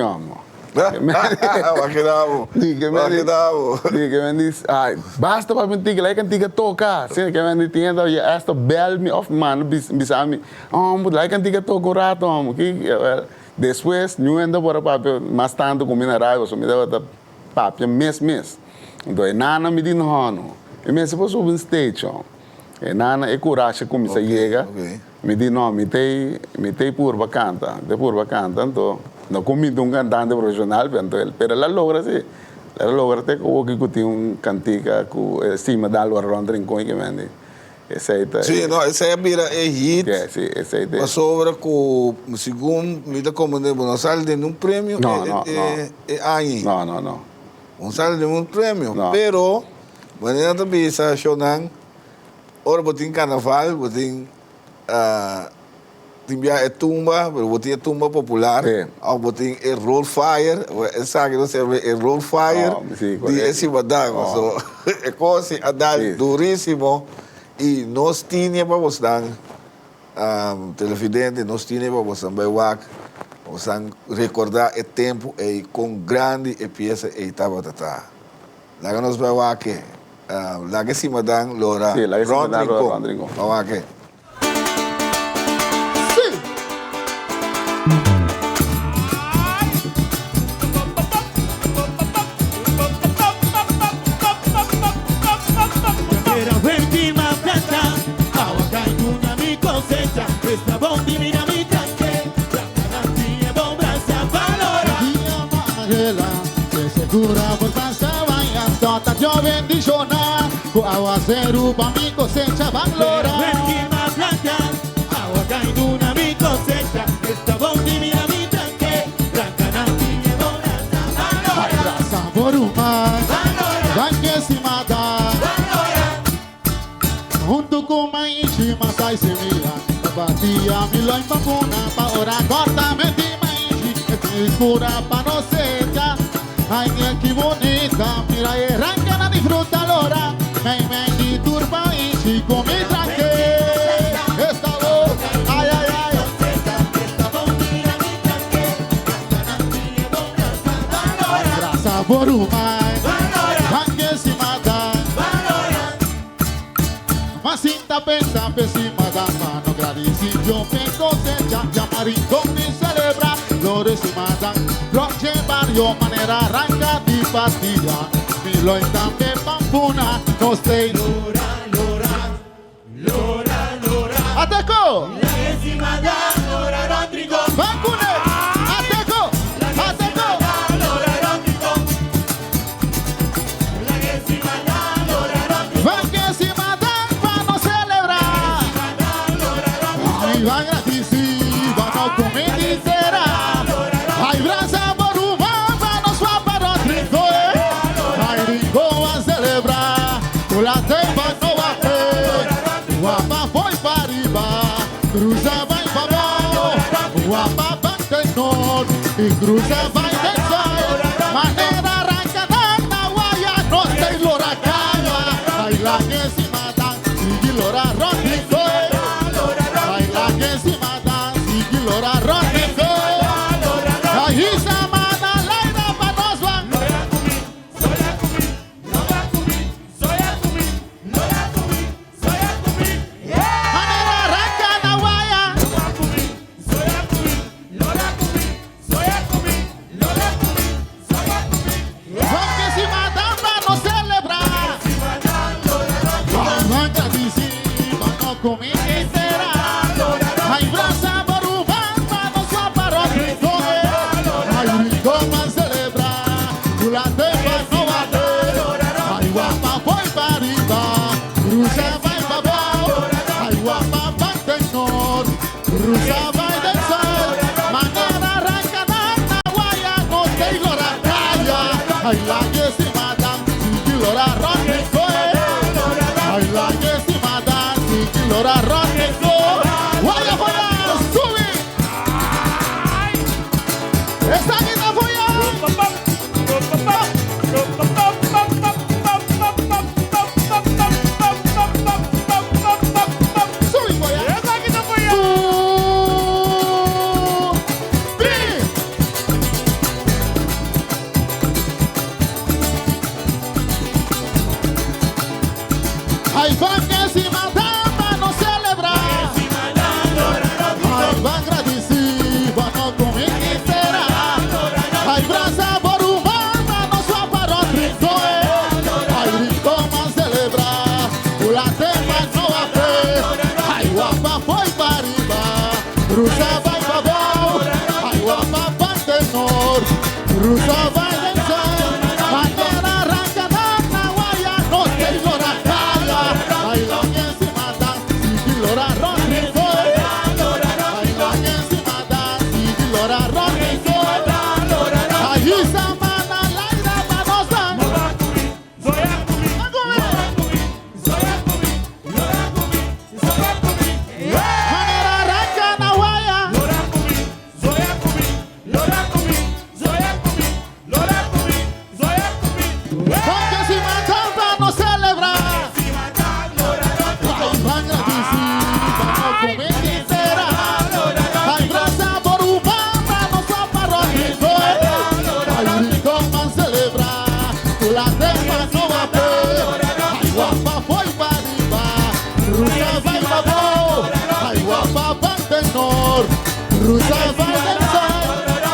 basta para mentir que like antiga toca, sim que me entenda e esta bel me of man bisami, like antiga toca um rato, que depois não anda para papel mais tanto como na rádio, só me dava papia mes. Então, e nana me diz não. E me se fosse um stage, e nana e coragem como se chega. Me diz não, me tem por vacanta, então não comigo um cantante profissional, então, pero la logra sim. Ela logra ter que tem cantica com cima da Álvaro Rondrincon que mende. Essa aí tá. Sim, não, essa aí é hit. Sim, essa aí tá. Mas sobre com segundo me dá como de não sai de um prêmio aí. Não. Não sai de um prêmio. Não. Pero maneira também essa shonan ora botin carnaval, botin timbia tumba, pero botin tumba popular, ou botin roll fire, essa que não serve roll fire. De esse badang, so é coisa a dar duríssimo. E nós tínhamos para televidente, nós tínhamos para recordar o tempo e com grande peça e estava tata. Lá que nós vai que lá que cima dan Lora. Sim, lá que cima dan Lora Rodrigo. Vai que. Com aguaceiro pra mi cosecha van lora. Esquina blanca, agua caindo na mi cosecha. Está bom de mira mi tanque, blanca na minha bonança. Vai graça por uma, vai que se mata. Junto com uma íntima sai se mira. Batia milho em papuna, pa ora corta meti mais. Escura pa não seca. Ai que bonita, mira e arranca na de fruta lora. Me di turba y chico mi tranque. Esta voz, ay. Esta voz mira mi tranque. Grasa por umay, tranque si mata. Masinta pensa pesima da mano gradicillo pe cosecha. Llamarín con mi celebra, flores si matan. Roche barrio manera arranca di pastilla. Milo en también pampuna, no stay. Lora. Ateco. La décima da Lora Rodrigo. Pampune. Ateco. Lora Rodrigo. La décima da Lora Rodrigo. Va que si matan para no celebrar. Ay, va gratis y va no comer y será. Ay, brasa por uma, va no suapa Rodrigo. La tempa no va a ser, guapa foi para riba, cruza vai para baixo, guapa vai de norte e cruza vai de sul, maneira arrancada na guaia, nós tem lora caia, ai lá que se mata, sigue lora Rodrigo, ai lá que se mata, sigue lora Rodrigo, aí se mata, leira para nós vamos. Comigo será. Ai, braça boruba, mano sua paróquia. Ai, rincão vai celebrar. O latepa não vai ter. Ai, guapa foi para riba. Cruza vai para baixo. Ai, guapa vai ter norte. Cruza vai descer. Maneira arrancada na guaia. Não tem lora caia. Ai, lá que se mata. Se lora roque foi. Ai, lá que se mata. Lora Rodrigo, vaya apoyar, sube. Esta guita apoyar. Sube apoyar. Esta guita apoyar. Ay, van que si mata. Celebrar. Rusa vai babau, agua papá tenor. Rusa vai dançar, mañana arranca na guaya, no te ignora calla. Baila encima da, si lora ronde foi. Baila encima da, si lora ronde foi. Aí samana laira manosa. Manera arranca na guaya. Porque si matan para no celebrar. Van gratísima, no comer entera. Hay grasa por ubamba, no sopa rojito. Hay rincón van celebrar. Tu la tema no va a ver. Hay guapa foi para arriba. Rusa vai babou. Hay guapa van tenor. Rusa vai dançar.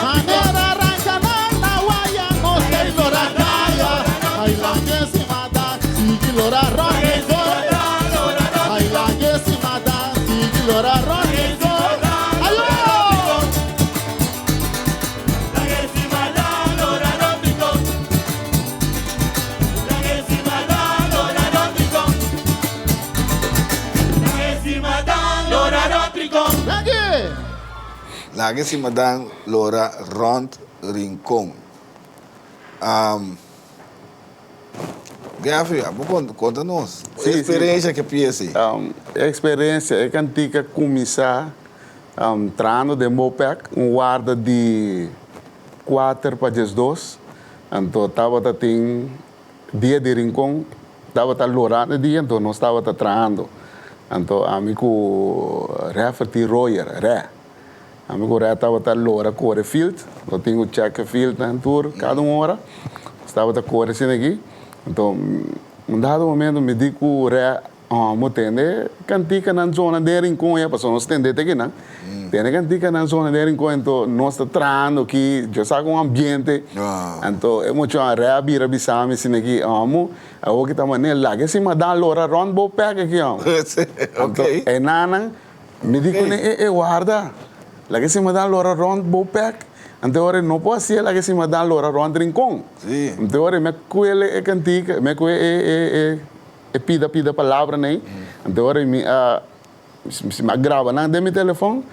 Maneira arranca na guaya, no te ignora calla. Hay la que se mata, sigue lora ronde. Hay la que se mata, sigue lora ronde. Lagi si Madang Laura Rond Rincon. Gafi, conta-nos. Sim, Experiência que piece. Experiência é que antiga começar trano de Mopec, guarda de 4 para 2. Então, estava tem dia de rincão, estava lorando dia, então não estava trando. Então, amigo Rafferty Royer, amigo estava lora corre field, eu tinha o check field na tour cada hora, estava corre assim aqui. Então, um dado momento me digo mo tende cantica na zona de rincão, é para nós tende aqui, né? Tende cantica na zona de rincão, então nós está trando aqui, já sabe um ambiente, então é muito bira bisame assim aqui, amo, o que tá maneiro lá, que se me dá lora ron bo pega aqui, amo. Ok. É nana, me digo né, guarda, lá que se me dá lora ron bo pega. Então, ora não pode ser lá que se me dá lora ron rincão. Sim. Então, ora me cuele é cantica, me cuele pida palavra né. Então, ora me grava na de meu telefone.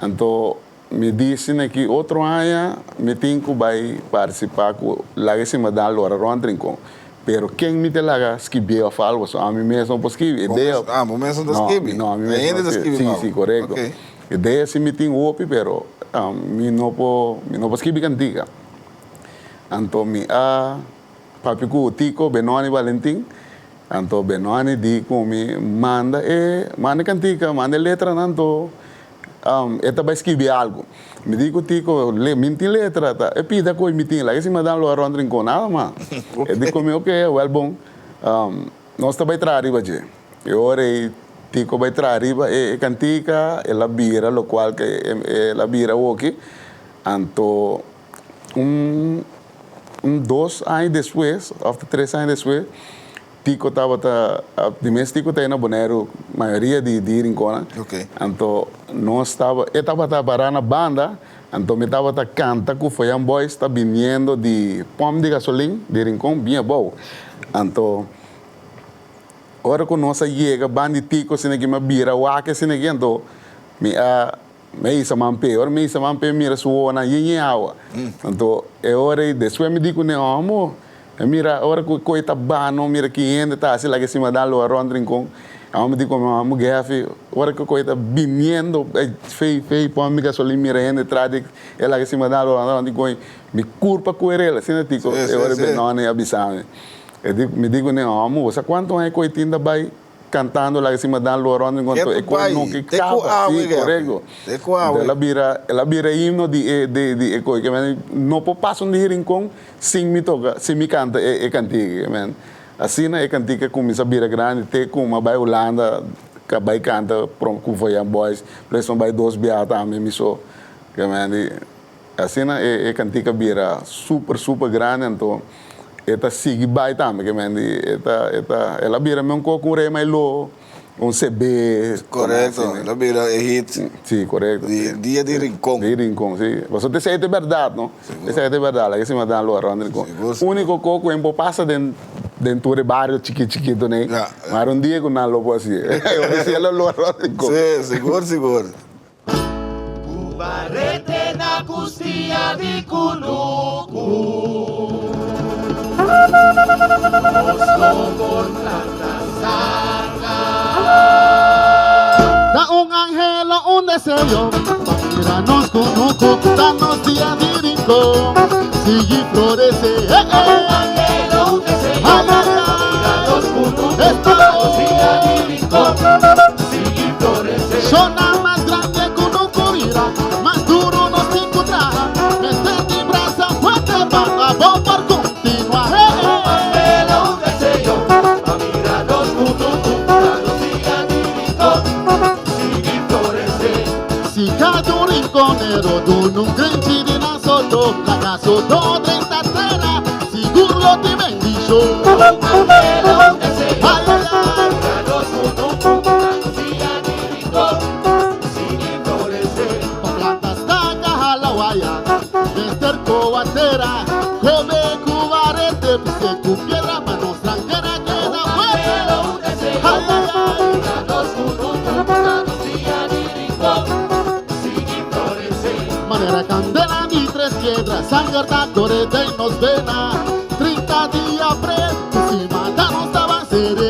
Então, me disse né que outro ano me tenho que vai participar com lá que se me dá lora ron rincão. Pero quem me te laga escreveu a fala, a mim mesmo posso escrever. Momento da escrever. Não, a mim mesmo. Ainda da escrever. Sim, correto. Ok. Ideia se me tem opi, pero mi não posso escrever cantiga. Então, papi com o Tico, Benoni Valentim, então Benoni diz que me manda cantiga, manda letra, então, eta vai escrever algo. Me diz que o Tico, me tem letra, e pida coisa me tem lá, e se me dá lo arrondring com nada, mas, eu digo que ok, well, bom, nós também traríamos, eu orei, Tico vai traríba e cantica, e la bira, lo qual que la bira aqui, então, 2 anos depois, after 3 anos depois, Tico estava, de mês Tico tem na Bonero, maioria de rincona. Ok. Então, nós estava, eu estava trabalhando na banda, então me estava cantando com o Foyan Boys, está vindo de pom de gasolina, de rincão, bem bom. Então, hora que nós chega, banda de Tico, se não bira, o aque, se não então, me isa mampe, ora me isa mampe, mira suona, água. Então, é hora, depois me digo, né, amor, mira, ora que coisa bano, mira que ainda tá assim lá que cima da lua rondring com, a me digo, amo gafe, ora que coisa vindo, fei, pô me gasolina mira ainda trade, ela que cima da lua rondring com, me curpa com ela, assim né tico, é hora bem não é abisame. Me digo, né, amo, você quanto é coisa ainda vai cantando lá que cima da lua rondring com, é coisa não que capa, sim, correto. Ela vira himno de coisa que não pode passar de rincão sem me toca, sem me canta é cantiga, man. Assim né, é cantiga começa a virar grande, tem como vai Holanda, que vai canta com Foyan Boys, pressão vai 2 beata também me só, que man, assim né, é cantiga vira super grande, então eta sigue vai também, que man, ela vira mesmo com rei mais low, un CB. Correcto, la vida es hit. Sí, correcto. Día de Rincón. De Rincón, sí. Vosotros decís de verdad, ¿no? Decís de verdad, la que se me dan los arroz de Rincón. Único coco en pasa dentro del barrio chiquito, ¿no? Pero un día con algo así. Yo decía los arroz de Rincón. Sí, seguro. Barrete na custia di Kunuku. Da un ángel o un deseo, miranos Kunuku, danos día de rincón, sigue florece. Un ángel o un deseo, miranos Kunuku, danos día de rincón, sigue florece. Sona más grande Kunuku mira, más duro nos encontrará. Desde mi braza fuerte van a bombar continua. Un ángel o un deseo, miranos Kunuku, danos día de rincón, sigue florece. Si cada un rinconero d'un un grenci di nasotto, la casotto 33, sicuro ti bendicio. Un ángel o un deseo, miranos Kunuku, danos día de rincón, sigue florece. Con plantas taca halawaya, Mr. Coatera, come cubarete, pise cu piedra, manos tranquera, queda fuerte. Miranos Kunuku, danos día de rincón, sigue florece. Manera candela di tres piedras, sangarda coreta y nos vena. 30 días pre, si mandanos avancere.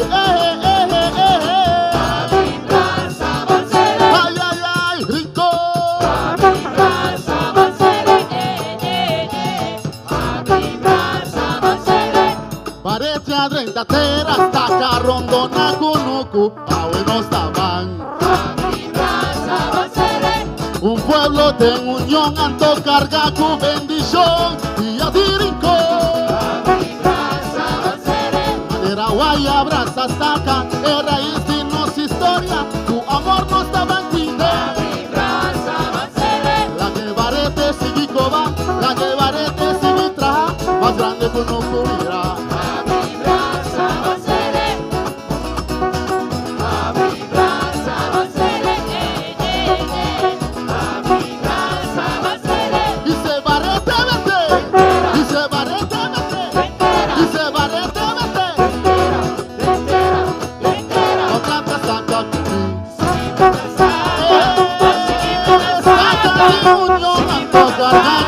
Parece a 30 teras, taca rondona Kunuku, aún no estaban. Un pueblo de unión, anto carga cu bendición, día de rincón. Manera guaya, abrazas taca, era y nos historia, tu amor no estaba en cuida. La que barete sigue coba, la que barete sigue traja, más grande Kunuku mira.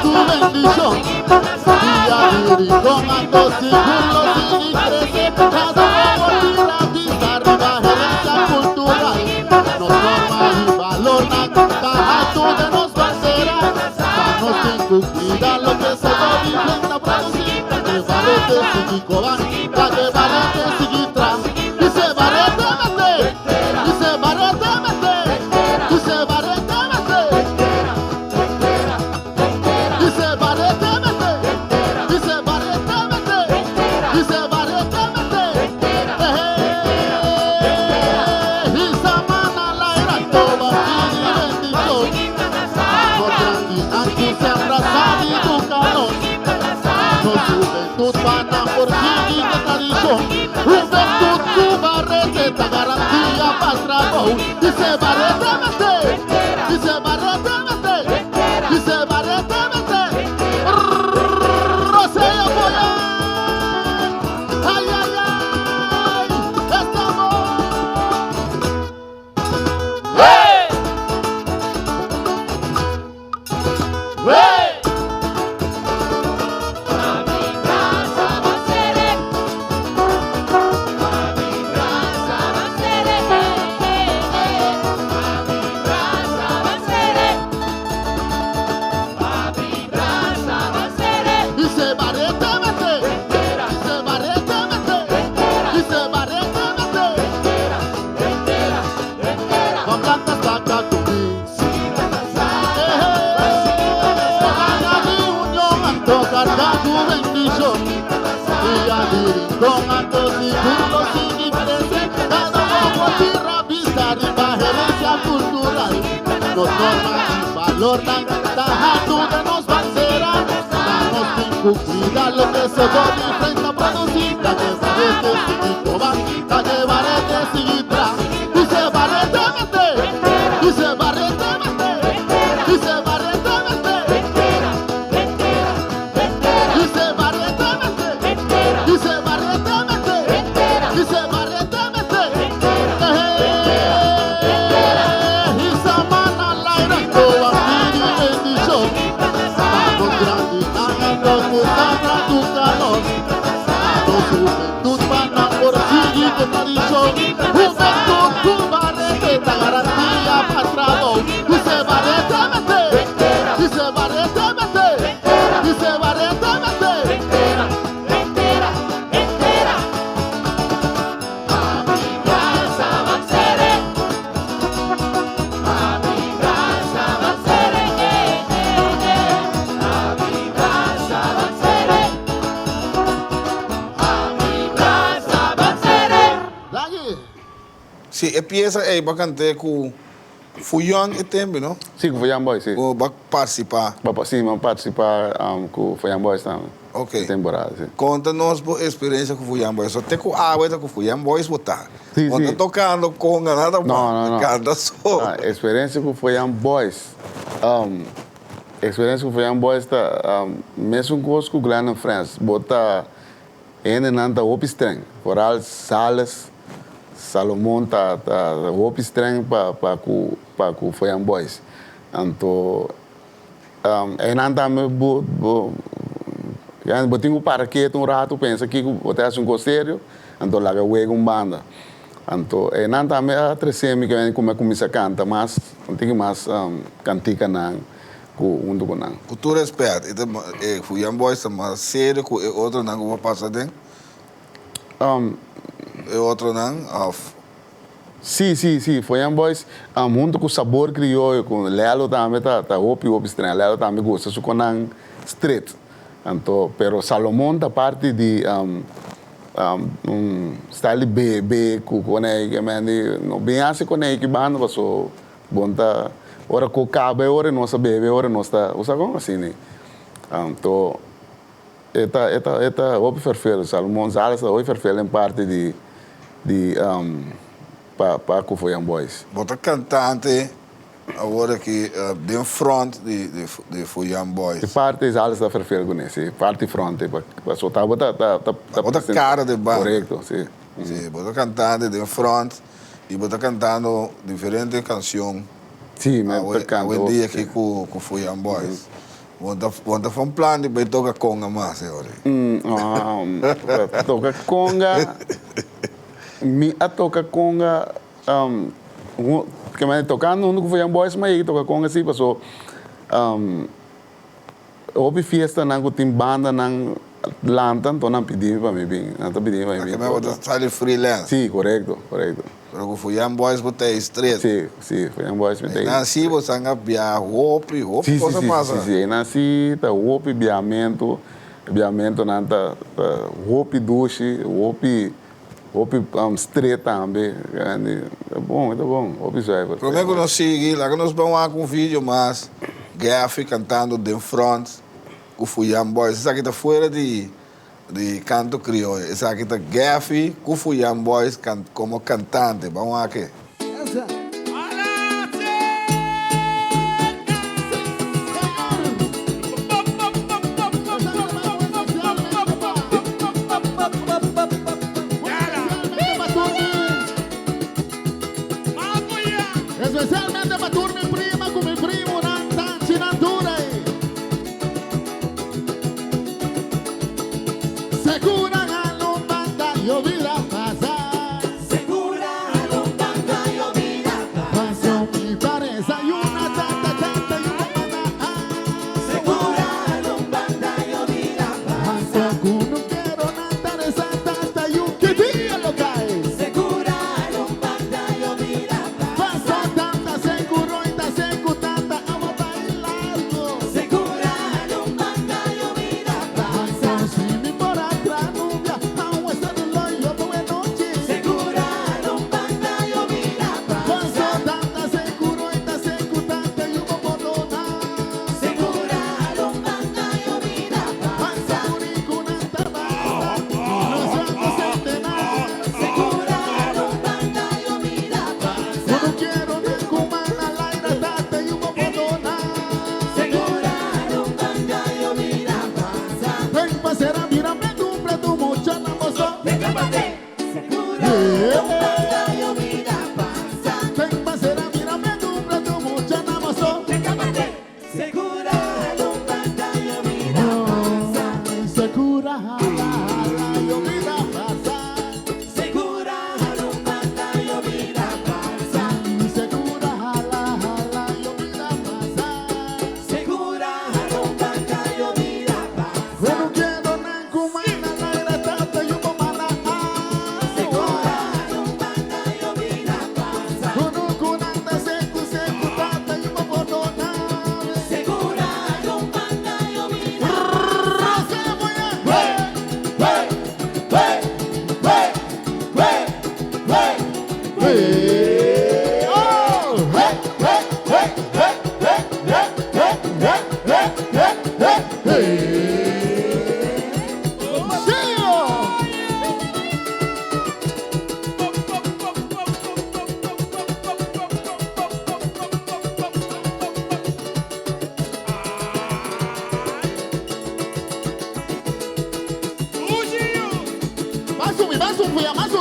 Tu bendición, día de rincón, ando seguro sin crece, cada uno la vista, arriba gerencia cultural, nos forma y valor, la caja de nos bandera, danos sin cuidar lo que se va viviendo producir, la que barete sigue coban, la que barete sigue tras, dice barete mete, dice barete mete, dice barete mete. Dice barete mete, dice barete mete, dice barete mete. Y samana la era toda y bendición. Por grandi anti se abrazan y tu calor. Nos juventud pana por fin y de tradición. Juventud tu barrete te garantía para trabajo. Dice barete mete, dice barete mete, dice barete mete. Con actos y burlos sin interés, cada uno tierra vista, arriba gerencia cultural. Nos norma y valor, la taja de nos bandera, danos sin cuidar lo que se pone frente a producir, la que barete sigue coban, la que barete sigue tras. bravo. Dice Barrete, vete. Dice Barrete, vete. Dice Barrete, vete. A mi casa avanzaré. A mi casa avanzaré. A mi casa avanzaré. A mi casa avanzaré. Daqui. Sim, é pieza aí bacante com Fuyan e tempo, não? Sim, com o Foyan Boys, sim. Ou participar. Sim, vamos participar com o Foyan Boys também. Ok. Temporada, sim. Conta-nos a experiência com o Fuyan Boys. Só tem com a água com o Fuyan Boys botar. Sim, Quando sim. tocando conga, nada Não. canta só. A experiência com o Foyan Boys. A experiência com o Foyan Boys está mesmo coisa com o Glenn France. Bota ainda não está op streng. Vooral Salas, Salomon está op streng para o Foyan Boys. Então, não está eu botinho para que um rato pensa que botar um costeiro, então lá eu banda. Então, não está a trazer me que como começa a cantar, mas não tem mais cantica não com do não. Cultura expert. E Fuyan Boys é mais sério com outro não que vai passar dentro. E outro não Sim, Foyan Boys, junto com o sabor crioulo, com Lelo também tá op estranho, Lelo também gosta, só com não street. Então, pero Salomon da parte de style B com que não bem assim com que banda passou bonta ora com cabe ora nossa bebê ora nossa usa como assim né. Então eta op perfeito Salomon Zales está op perfeito em parte de para com Foyan Boys. Bota cantante agora que bem front de Fuyan Boys. De parte Zales está perfeito com esse, parte front para soltar bota cara de banda. Correto, sim. Sim, bota cantante de front e bota cantando diferentes canções. Sim, mas hoje em dia aqui com Fuyan Boys. Bota foi um plano de tocar conga mais agora. Toca conga. A toca conga que me tocando no Foyan Boys mas toca conga assim passou houve festa não tem banda não lanta então não pedi para mim bem não pedi para mim que me bota sair freelance. Sim, correto. Pero com Fuyan Boys bota straight. Sim, Foyan Boys me tem. Nasci você anga via hope coisa passa. Sim, nasci tá hope biamento não tá hope duche hope straight também é bom hope já como é que nós seguimos lá que nós vamos lá com um vídeo mas Gaffy cantando de front com Fuyan Boys isso aqui está fora de canto crioulo isso aqui está Gaffy com Fuyan Boys como cantante vamos lá aqui Especialmente para tu mi prima con mi primo Nantan Chinature. Segura a lombanda y vida pasar. Segura a lombanda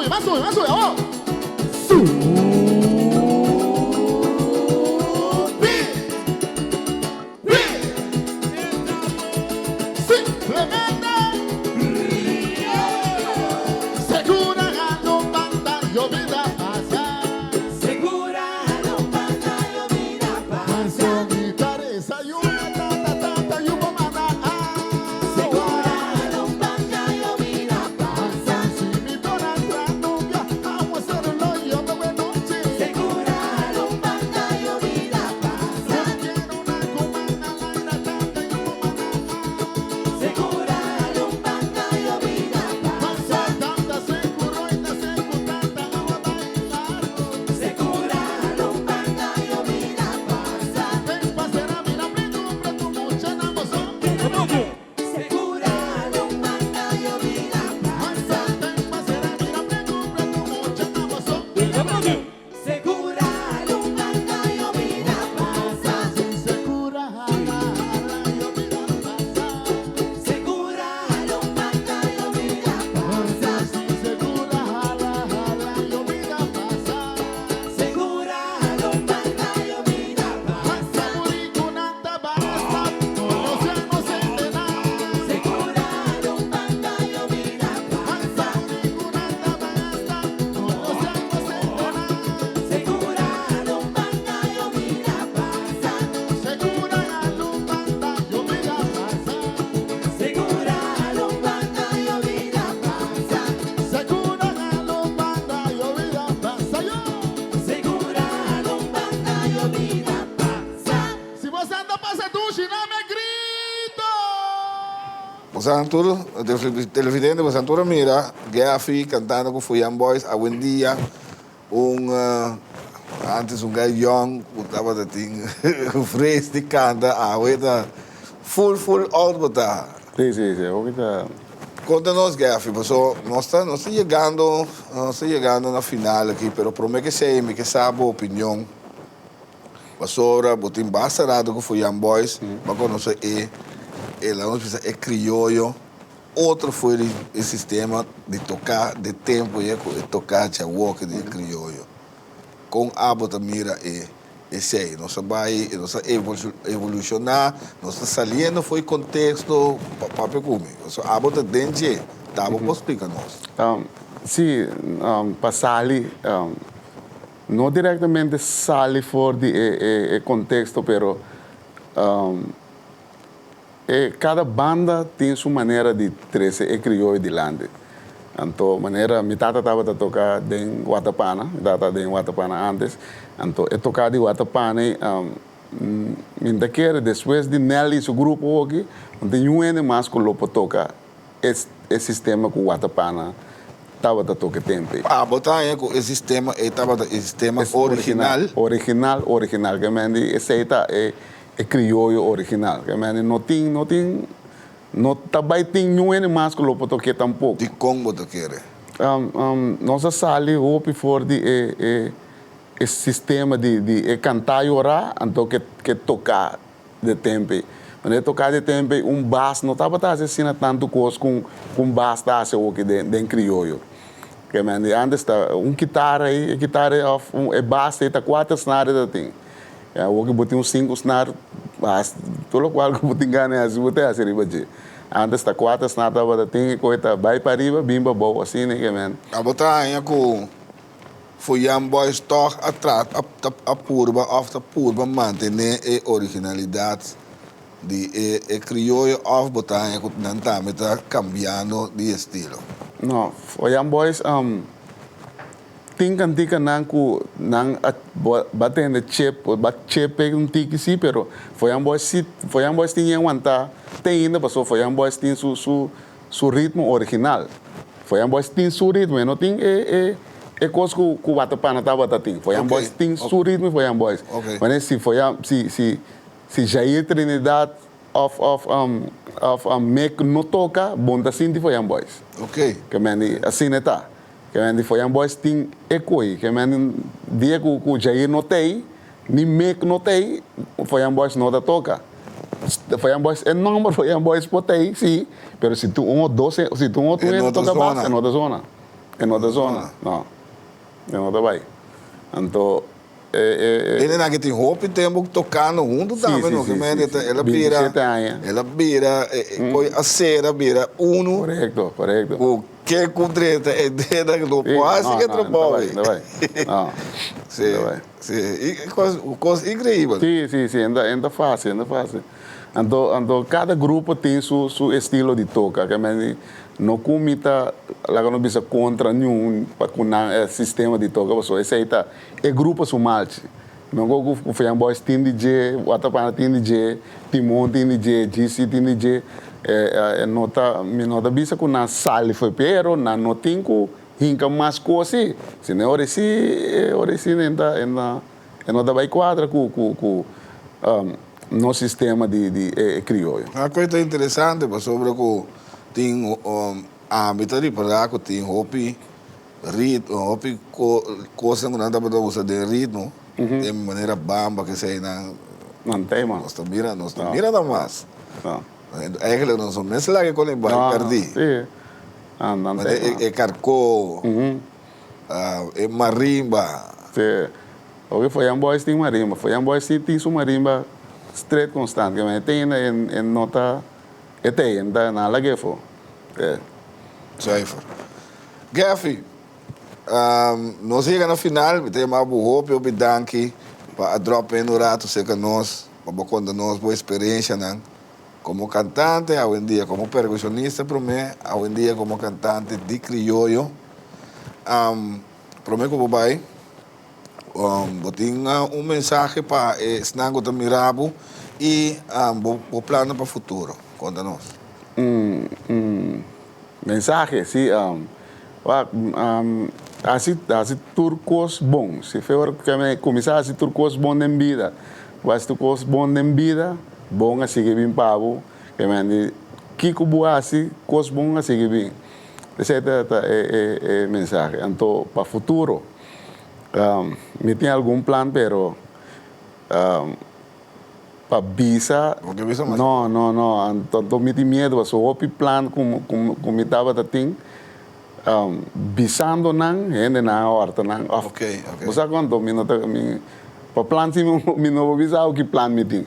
Más sube, oh. Simplemente segura no banda yo vida pasa. Segura no banda yo vida pasa. Mi taresa y una tata y un mamá. Segura no banda yo vida pasa. Si mi dona nubia, vamos a hacerlo yo de buena noche. Segura no banda yo vida pasa. Quiero una comanda la tata y un mamá. Segura no banda yo vida pasa. Tanta seguro y ta segurata agua bailar. Segura no banda yo vida pasa. Ven pasera mira pregumbra tu mucha namozón. Segura no banda yo vida pasa. Ven pasera mira pregumbra tu mucha namozón. Segura no banda yo vida pasa. Segura jala yo vida pasa. Segura no banda yo vida pasa. Segura jala yo vida pasa. Segura no banda yo vida pasa. Murikunanta basta, no seamos entenados. Segura no banda yo vida pasa. Murikunanta basta, no seamos entenados. Segura no banda yo vida pasa. Segura no banda yo vida pasa. Segura no banda yo vida pasa. Segura no banda yo vida pasa. Segura no banda yo vida pasa. Si vos anda pasa tú, si no me grito. Santoro, televidente, Santoro mira, Gaffy cantando con Fuyan Boys, a buen día, antes un guy young, estaba de ting, fresco canta, ahorita full out botar. Sí, ahorita. Conta-nos, Gaffy, no está llegando a la final aquí, pero promete que sei, que sabe a opinião. Pasora, botin bastarado com Fuyan Boys, para conocer é crioulo. Outro foi o sistema de tocar, de tempo, e tocar a walk de crioulo. Com a bota mira sei, nós vai evolucionar, nós saliendo foi contexto para comigo. A bota dentro, tá bom, explica-nos. Sim, para sair, não diretamente sair fora de contexto, pero cada banda tem sua maneira de trazer crioulo delante. Então, maneira, minha tata estava a tocar em Watapana, antes. Então, eu tocava em Watapana, minha quer depois de Nelly, seu grupo aqui, tem ano mais que eu tocar esse sistema com Watapana. Estava a tocar tempo. Botar com esse sistema, estava o sistema original. Original, que me aceita é crioulo original. Que me não tem também tem ano mais que eu tocar tampouco. De como você quer? Nossa sala hoje for de esse sistema de cantar e orar, então que tocar de tempo. Quando tocar de tempo, bass não estava fazendo tanto coisa com bass da aqui de crioulo. Que antes está guitarra aí, bass está 4 snares da tem. Hoje botem 5 snares, todo qual que botem ganha assim, botem assim riba. Antes está 4 snares da tem, coisa vai para riba, bimba boa assim, né, que A botar aí com Fuyan Boys toch atrás a purba manter a originalidade de crioulo of botar com não está cambiando de estilo. Não, Fuyan Boys tingkan nang batendo chip tiki sim, pero Fuyan Boys tinha aguentar, tem ainda passou Fuyan Boys tem su ritmo original. Fuyan Boys tem su ritmo, não tem coisa que o Watapana estava tem. Fuyan Boys tem su ritmo, Fuyan Boys. Mas se se Jair Trinidad of make no toca, bonta sinti foi um boys. Ok. Que meni assim tá. Que meni foi um boys tem ecoi, que meni dia que Jair notei, ni make notei, foi um boys não da toca. Foi um boys é número foi um boys potei, sim, pero se tu um 12, se tu um outro toca base, é outra zona. É outra zona. Não. É outra vai. Então ele não tem roupa e tem que tocar no mundo também, não? Ela vira, a cera vira uno. Correto. O que cuidreta é dentro do quase que trabalha. Não vai. Sim. Coisa incrível. Sim, ainda fácil. Então, cada grupo tem seu estilo de toca, que não comita, lá não bisa contra nenhum sistema de toca, só esse aí tá, é grupo sumalte. Não go o Feian Boys tem DJ, o Atapana tem DJ, Timon tem DJ, GC tem DJ, nota bisa com na sala foi pero na notinco hinca mais coisa, se não oresi ainda vai quadra com no sistema de crioulo. Uma coisa interessante sobre o tem hábito de para que tem hopi ritmo, hopi coisa que nada para usar de ritmo, de maneira bamba que sei não tem mais. Nós mira nada mais. É que nós não se lá que com ele vai perder. Sim. Não tem. É carcó, é marimba. Sim. O que foi boys tem marimba, foi boys tem su marimba straight constante, que tem em nota tem na lagefo. Cijfer. Gaffy, nós chegamos no final, temos a hope, bedanke para drop no rato, sei que nós, para quando nós boa experiência, né? Como cantante, hoje em dia como percussionista, para mim, hoje em dia como cantante de criollo. Para mim, como vai, eu tenho mensagem para Snango da Mirabo e o plano para o futuro. Conta-nos. Mensagem, sim. Assim, turcos bom. Se for começar assim, turcos bom na vida. Mas turcos bom na vida, bom a seguir bem pavo. Que me Kiko Buasi, cos bom a seguir bem. Essa é a mensagem. Então, para o futuro, me tem algum plano, pero para visa, não. Então, me tem medo, mas o plano como estava a ter, visando não, ainda na horta não. Ok. Você quando para plano sim, me não visa o que plano me tem.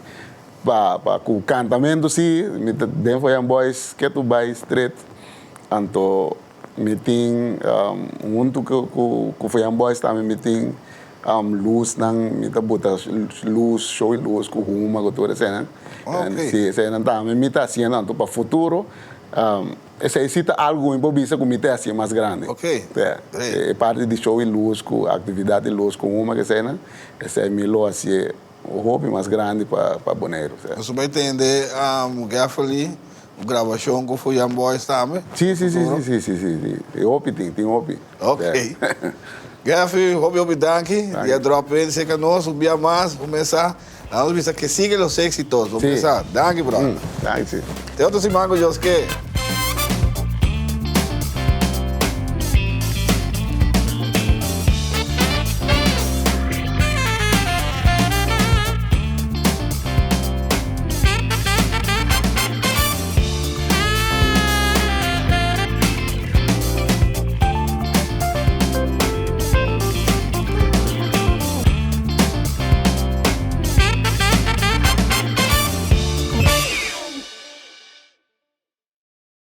Para o cantamento sim, me tem foi boys que tu vai straight, então me tem muito que foi boys também me tem luz não me tá bota luz show luz com uma com toda cena. Sim, cena também me tá assim então para futuro essa existe algo em bobisa com me tá assim mais grande. É parte de show e luz com atividade luz com uma que cena essa é melhor assim o hobby mais grande para Bonaire. Você vai entender o Gaffali, a gravação com o Feian Boys também? Sim. Tem hobby, tem hobby. Ok. Gaffali, hobby danke. E a drop in, sei que nós, subia mais, começar. Nós vamos que siga os éxitos. Vamos começar. Danke, bro. Danke. Tem outros irmãos, Josué.